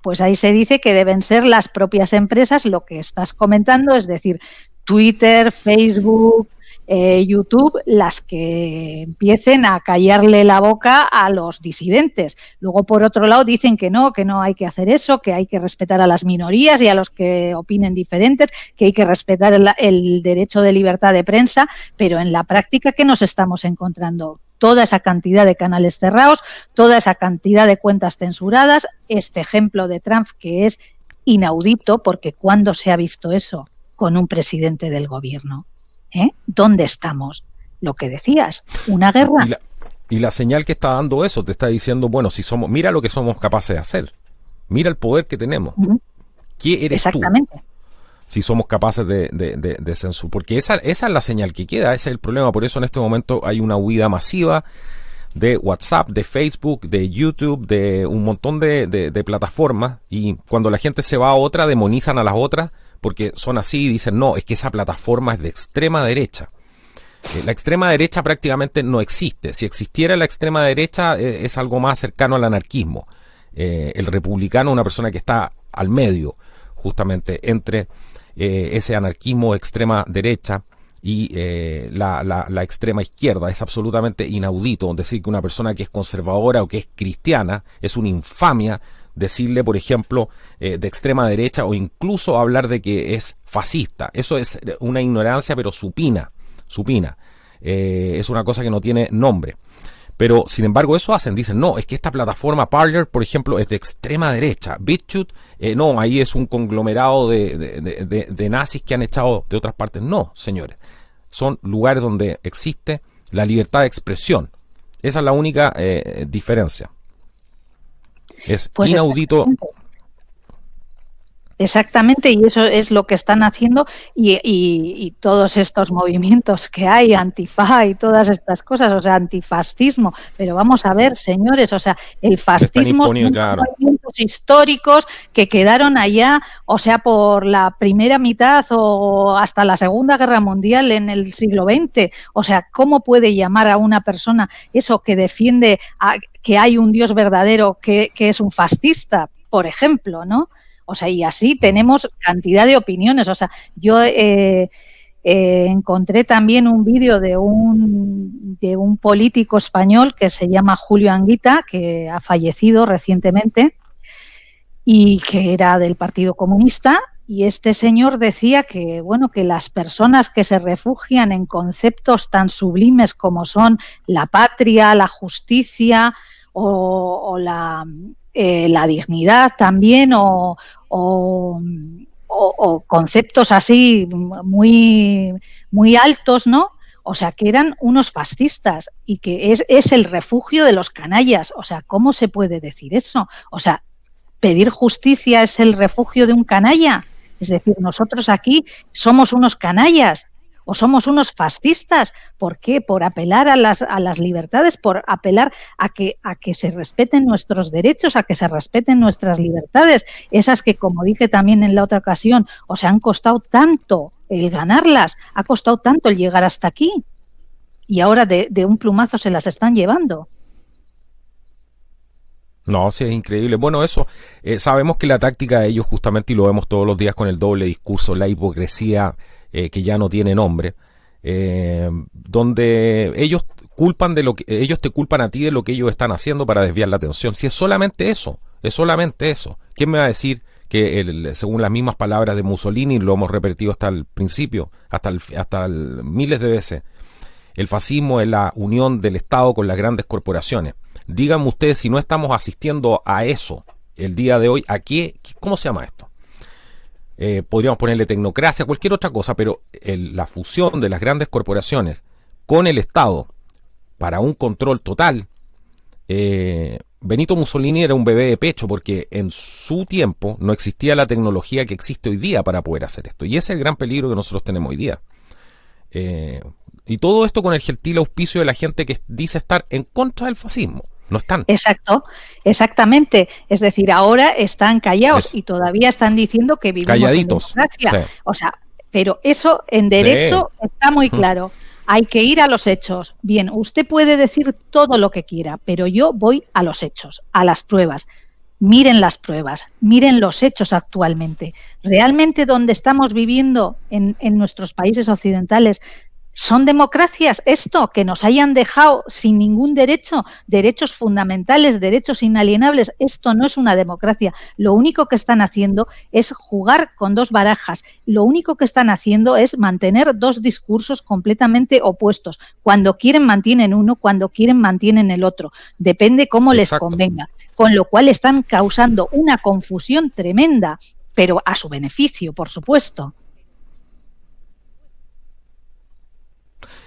Pues ahí se dice que deben ser las propias empresas lo que estás comentando, es decir, Twitter, Facebook, YouTube, las que empiecen a callarle la boca a los disidentes. Luego, por otro lado, dicen que no hay que hacer eso, que hay que respetar a las minorías y a los que opinen diferentes, que hay que respetar el derecho de libertad de prensa, pero en la práctica, ¿qué nos estamos encontrando? Toda esa cantidad de canales cerrados, toda esa cantidad de cuentas censuradas, este ejemplo de Trump que es inaudito, porque ¿cuándo se ha visto eso con un presidente del gobierno? ¿Dónde estamos? Lo que decías, una guerra. Y la señal que está dando eso te está diciendo, bueno, si somos, mira lo que somos capaces de hacer, mira el poder que tenemos. ¿Qué eres Exactamente. tú? Si somos capaces de censurar, porque esa es la señal que queda, ese es el problema. Por eso en este momento hay una huida masiva de WhatsApp, de Facebook, de YouTube, de un montón de plataformas, y cuando la gente se va a otra, demonizan a las otras porque son así y dicen, no, es que esa plataforma es de extrema derecha. La extrema derecha prácticamente no existe. Si existiera la extrema derecha, es algo más cercano al anarquismo. El republicano es una persona que está al medio, justamente, entre ese anarquismo extrema derecha y la extrema izquierda. Es absolutamente inaudito decir que una persona que es conservadora o que es cristiana es una infamia. Decirle, por ejemplo, de extrema derecha, o incluso hablar de que es fascista. Eso es una ignorancia, pero supina. Es una cosa que no tiene nombre. Pero, sin embargo, eso hacen. Dicen, no, es que esta plataforma Parler, por ejemplo, es de extrema derecha. BitChute, no, ahí es un conglomerado de nazis que han echado de otras partes. No, señores. Son lugares donde existe la libertad de expresión. Esa es la única diferencia. Es pues inaudito. Exactamente, y eso es lo que están haciendo y todos estos movimientos que hay, Antifa y todas estas cosas, o sea, antifascismo. Pero vamos a ver, señores, o sea, el fascismo son movimientos históricos que quedaron allá, o sea, por la primera mitad o hasta la Segunda Guerra Mundial en el siglo XX. O sea, ¿cómo puede llamar a una persona eso que defiende que hay un Dios verdadero que es un fascista, por ejemplo, ¿no? O sea, y así tenemos cantidad de opiniones. O sea, yo encontré también un vídeo de un político español que se llama Julio Anguita, que ha fallecido recientemente y que era del Partido Comunista. Y este señor decía que, bueno, que las personas que se refugian en conceptos tan sublimes como son la patria, la justicia o la dignidad también, o conceptos así muy, muy altos, ¿no? O sea, que eran unos fascistas y que es el refugio de los canallas. O sea, ¿cómo se puede decir eso? O sea, ¿pedir justicia es el refugio de un canalla? Es decir, nosotros aquí somos unos canallas o somos unos fascistas. ¿Por qué? Por apelar a las libertades, por apelar a que se respeten nuestros derechos, a que se respeten nuestras libertades, esas que, como dije también en la otra ocasión, o sea, han costado tanto el ganarlas, ha costado tanto el llegar hasta aquí y ahora de un plumazo se las están llevando. No, sí, es increíble. Bueno, eso, sabemos que la táctica de ellos justamente, y lo vemos todos los días con el doble discurso, la hipocresía que ya no tiene nombre, donde ellos culpan de lo que ellos te culpan a ti de lo que ellos están haciendo para desviar la atención. Si es solamente eso, ¿quién me va a decir que según las mismas palabras de Mussolini, lo hemos repetido hasta el principio, hasta miles de veces, el fascismo es la unión del Estado con las grandes corporaciones? Díganme ustedes si no estamos asistiendo a eso el día de hoy. ¿A qué? ¿Cómo se llama esto? Podríamos ponerle tecnocracia, cualquier otra cosa, pero la fusión de las grandes corporaciones con el Estado para un control total. Benito Mussolini era un bebé de pecho porque en su tiempo no existía la tecnología que existe hoy día para poder hacer esto. Y ese es el gran peligro que nosotros tenemos hoy día. Y todo esto con el gentil auspicio de la gente que dice estar en contra del fascismo. No están. Exacto, exactamente. Es decir, ahora están callados y todavía están diciendo que vivimos calladitos, en democracia. Sí. O sea, pero eso en derecho está muy claro. Hay que ir a los hechos. Bien, usted puede decir todo lo que quiera, pero yo voy a los hechos, a las pruebas. miren las pruebas, miren los hechos actualmente. ¿Realmente donde estamos viviendo en nuestros países occidentales son democracias? Esto, que nos hayan dejado sin ningún derecho, derechos fundamentales, derechos inalienables, esto no es una democracia. Lo único que están haciendo es jugar con dos barajas. Lo único que están haciendo es mantener dos discursos completamente opuestos. Cuando quieren mantienen uno, cuando quieren mantienen el otro. Depende cómo les convenga. Con lo cual están causando una confusión tremenda, pero a su beneficio, por supuesto.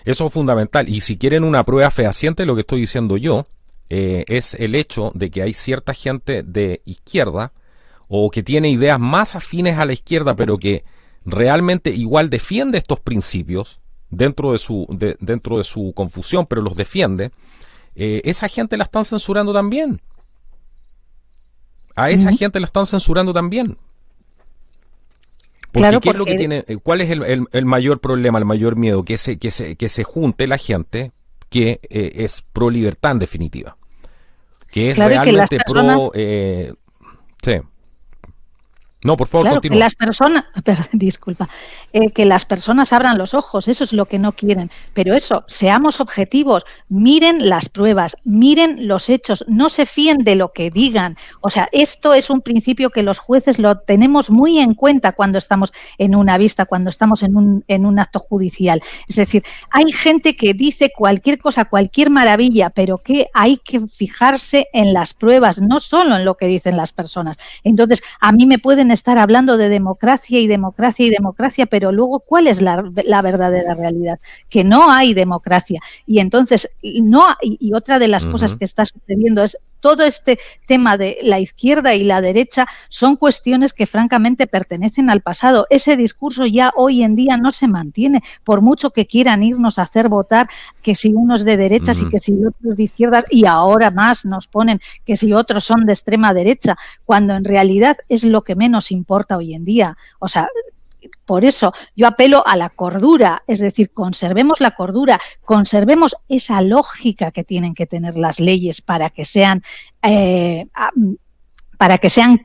Eso es fundamental. Y si quieren una prueba fehaciente, lo que estoy diciendo yo es el hecho de que hay cierta gente de izquierda o que tiene ideas más afines a la izquierda, pero que realmente igual defiende estos principios dentro de su confusión, pero los defiende. Esa gente la están censurando también. A esa gente la están censurando también. Porque claro, ¿qué es lo que tiene? ¿Cuál es el mayor problema, el mayor miedo? Que se junte la gente que es pro libertad en definitiva. Que es realmente pro... sí. No, por favor, claro, continúa. Que las personas, disculpa, que las personas abran los ojos, eso es lo que no quieren. Pero eso, seamos objetivos, miren las pruebas, miren los hechos, no se fíen de lo que digan. O sea, esto es un principio que los jueces lo tenemos muy en cuenta cuando estamos en una vista, cuando estamos en un acto judicial. Es decir, hay gente que dice cualquier cosa, cualquier maravilla, pero que hay que fijarse en las pruebas, no solo en lo que dicen las personas. Entonces, a mí me pueden estar hablando de democracia y democracia y democracia, pero luego, ¿cuál es la verdadera realidad? Que no hay democracia. Y entonces, y otra de las cosas que está sucediendo es todo este tema de la izquierda y la derecha son cuestiones que francamente pertenecen al pasado. Ese discurso ya hoy en día no se mantiene, por mucho que quieran irnos a hacer votar que si unos de derechas y que si otros de izquierdas, y ahora más nos ponen que si otros son de extrema derecha, cuando en realidad es lo que menos importa hoy en día. O sea, por eso yo apelo a la cordura, es decir, conservemos la cordura, conservemos esa lógica que tienen que tener las leyes para que sean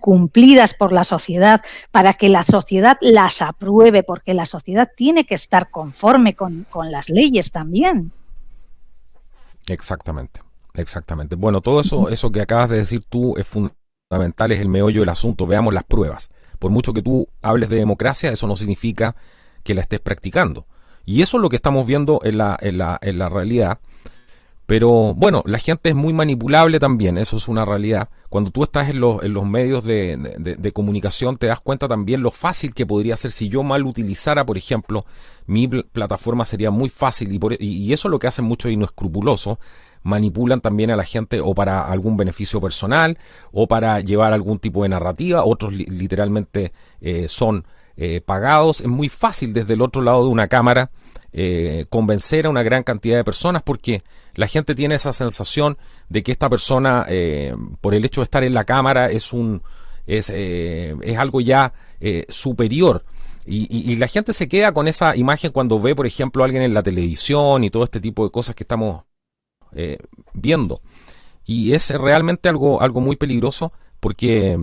cumplidas por la sociedad, para que la sociedad las apruebe, porque la sociedad tiene que estar conforme con las leyes también. Exactamente. Bueno, todo eso que acabas de decir tú es fundamental, es el meollo del asunto. Veamos las pruebas. Por mucho que tú hables de democracia, eso no significa que la estés practicando. Y eso es lo que estamos viendo en la realidad. Pero bueno, la gente es muy manipulable también, eso es una realidad. Cuando tú estás en los medios de comunicación te das cuenta también lo fácil que podría ser si yo mal utilizara, por ejemplo, mi plataforma sería muy fácil. Y eso es lo que hacen muchos inescrupulosos. Manipulan también a la gente o para algún beneficio personal o para llevar algún tipo de narrativa. Otros literalmente son pagados. Es muy fácil desde el otro lado de una cámara convencer a una gran cantidad de personas porque la gente tiene esa sensación de que esta persona por el hecho de estar en la cámara es algo ya superior. Y la gente se queda con esa imagen cuando ve, por ejemplo, a alguien en la televisión y todo este tipo de cosas que estamos viendo. Y es realmente algo muy peligroso porque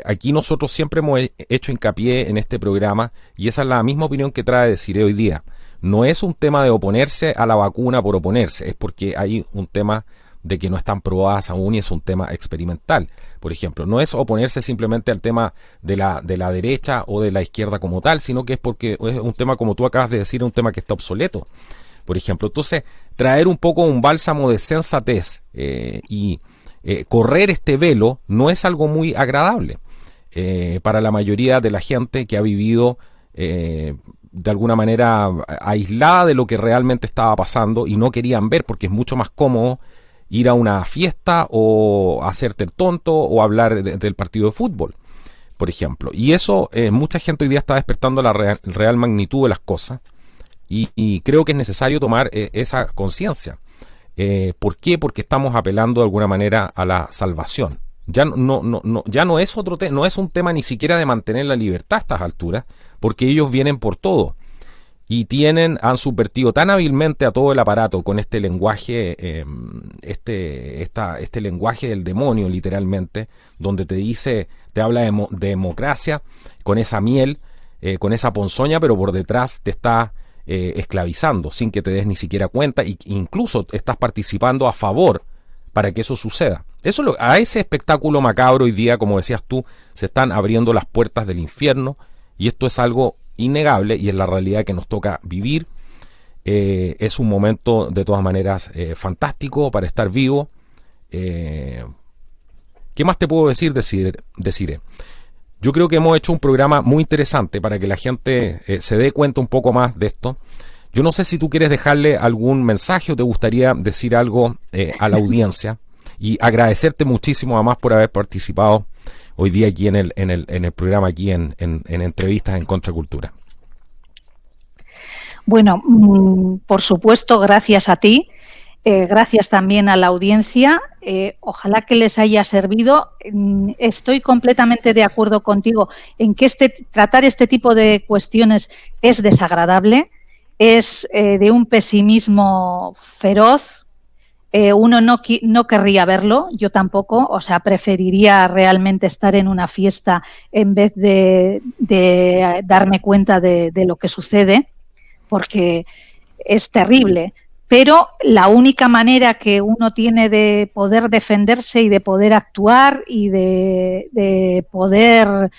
aquí nosotros siempre hemos hecho hincapié en este programa y esa es la misma opinión que trae Desiree hoy día. No es un tema de oponerse a la vacuna por oponerse, es porque hay un tema de que no están probadas aún y es un tema experimental. Por ejemplo, no es oponerse simplemente al tema de la derecha o de la izquierda como tal, sino que es porque es un tema, como tú acabas de decir, un tema que está obsoleto. Por ejemplo, entonces traer un poco un bálsamo de sensatez y correr este velo no es algo muy agradable para la mayoría de la gente que ha vivido de alguna manera aislada de lo que realmente estaba pasando y no querían ver porque es mucho más cómodo ir a una fiesta o hacerte el tonto o hablar del partido de fútbol, por ejemplo. Y eso, mucha gente hoy día está despertando la real magnitud de las cosas y creo que es necesario tomar esa conciencia. ¿Por qué? Porque estamos apelando de alguna manera a la salvación. Ya no es no es un tema ni siquiera de mantener la libertad a estas alturas, porque ellos vienen por todo. y han subvertido tan hábilmente a todo el aparato con este lenguaje, este lenguaje del demonio, literalmente, donde te habla de democracia, con esa miel, con esa ponzoña, pero por detrás te está esclavizando, sin que te des ni siquiera cuenta, e incluso estás participando a favor para que eso suceda. A ese espectáculo macabro hoy día, como decías tú, se están abriendo las puertas del infierno, y esto es algo innegable y es la realidad que nos toca vivir. Es un momento de todas maneras fantástico para estar vivo. ¿Qué más te puedo decir? Deciré. Yo creo que hemos hecho un programa muy interesante para que la gente se dé cuenta un poco más de esto. Yo no sé si tú quieres dejarle algún mensaje o te gustaría decir algo a la audiencia, y agradecerte muchísimo además por haber participado hoy día aquí en el programa, aquí en Entrevistas en Contracultura. Bueno, por supuesto, gracias a ti, gracias también a la audiencia. Ojalá que les haya servido. Estoy completamente de acuerdo contigo en que tratar este tipo de cuestiones es desagradable, es de un pesimismo feroz. Uno no querría verlo, yo tampoco, o sea, preferiría realmente estar en una fiesta en vez de darme cuenta de lo que sucede, porque es terrible. Pero la única manera que uno tiene de poder defenderse y de poder actuar y de poder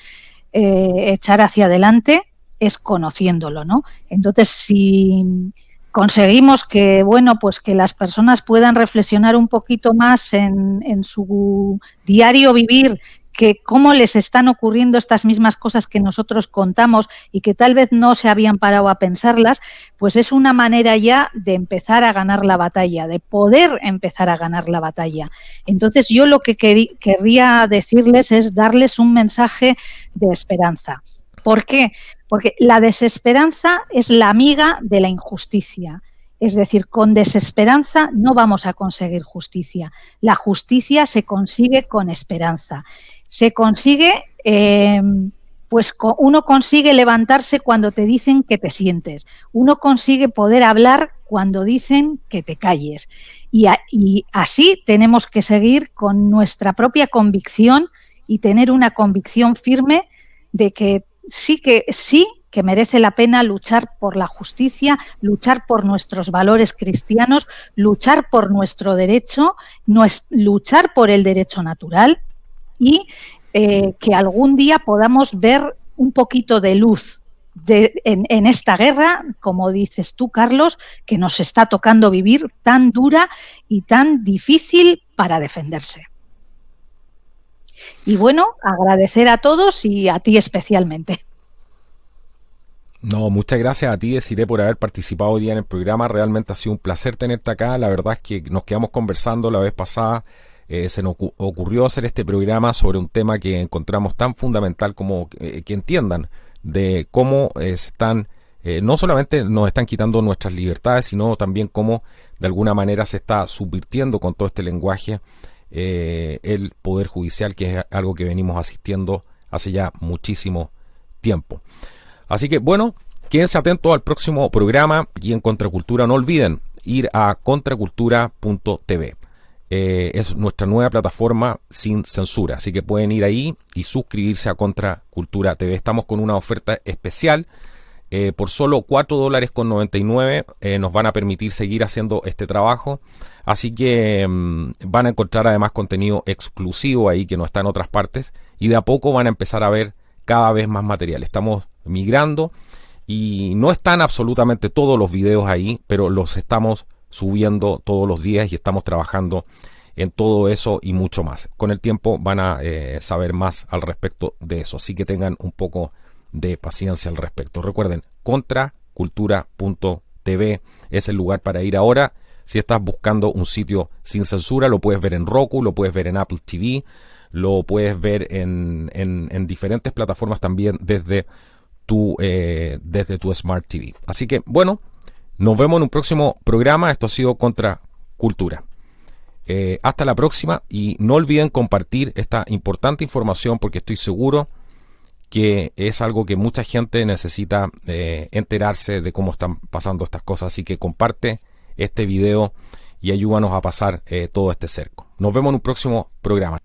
echar hacia adelante es conociéndolo, ¿no? Entonces, si conseguimos que, bueno, pues que las personas puedan reflexionar un poquito más en su diario vivir, que cómo les están ocurriendo estas mismas cosas que nosotros contamos y que tal vez no se habían parado a pensarlas, pues es una manera ya de empezar a ganar la batalla, de poder empezar a ganar la batalla. Entonces yo lo que querría decirles es darles un mensaje de esperanza. ¿Por qué? Porque la desesperanza es la amiga de la injusticia. Es decir, con desesperanza no vamos a conseguir justicia. La justicia se consigue con esperanza. Se consigue, pues uno consigue levantarse cuando te dicen que te sientes. Uno consigue poder hablar cuando dicen que te calles. Y así tenemos que seguir con nuestra propia convicción y tener una convicción firme de que sí que merece la pena luchar por la justicia, luchar por nuestros valores cristianos, luchar por nuestro derecho, luchar por el derecho natural, y que algún día podamos ver un poquito de luz en esta guerra, como dices tú, Carlos, que nos está tocando vivir, tan dura y tan difícil para defenderse. Y bueno, agradecer a todos y a ti especialmente. No, muchas gracias a ti, Desiree, por haber participado hoy día en el programa. Realmente ha sido un placer tenerte acá. La verdad es que nos quedamos conversando la vez pasada. Se nos ocurrió hacer este programa sobre un tema que encontramos tan fundamental como que entiendan de cómo no solamente nos están quitando nuestras libertades, sino también cómo de alguna manera se está subvirtiendo con todo este lenguaje el Poder Judicial, que es algo que venimos asistiendo hace ya muchísimo tiempo. Así que bueno, quédense atentos al próximo programa aquí en Contracultura. No olviden ir a contracultura.tv. Es nuestra nueva plataforma sin censura, así que pueden ir ahí y suscribirse a Contracultura TV. Estamos con una oferta especial. Por solo $4.99 nos van a permitir seguir haciendo este trabajo. Así que van a encontrar además contenido exclusivo ahí que no está en otras partes. Y de a poco van a empezar a ver cada vez más material. Estamos migrando y no están absolutamente todos los videos ahí, pero los estamos subiendo todos los días y estamos trabajando en todo eso y mucho más. Con el tiempo van a saber más al respecto de eso. Así que tengan un poco de paciencia al respecto. Recuerden, contracultura.tv es el lugar para ir ahora. Si estás buscando un sitio sin censura, lo puedes ver en Roku, lo puedes ver en Apple TV, lo puedes ver en diferentes plataformas también desde tu Smart TV. Así que, bueno, nos vemos en un próximo programa. Esto ha sido Contracultura. Hasta la próxima y no olviden compartir esta importante información porque estoy seguro que es algo que mucha gente necesita enterarse de cómo están pasando estas cosas. Así que comparte este video y ayúdanos a pasar todo este cerco. Nos vemos en un próximo programa.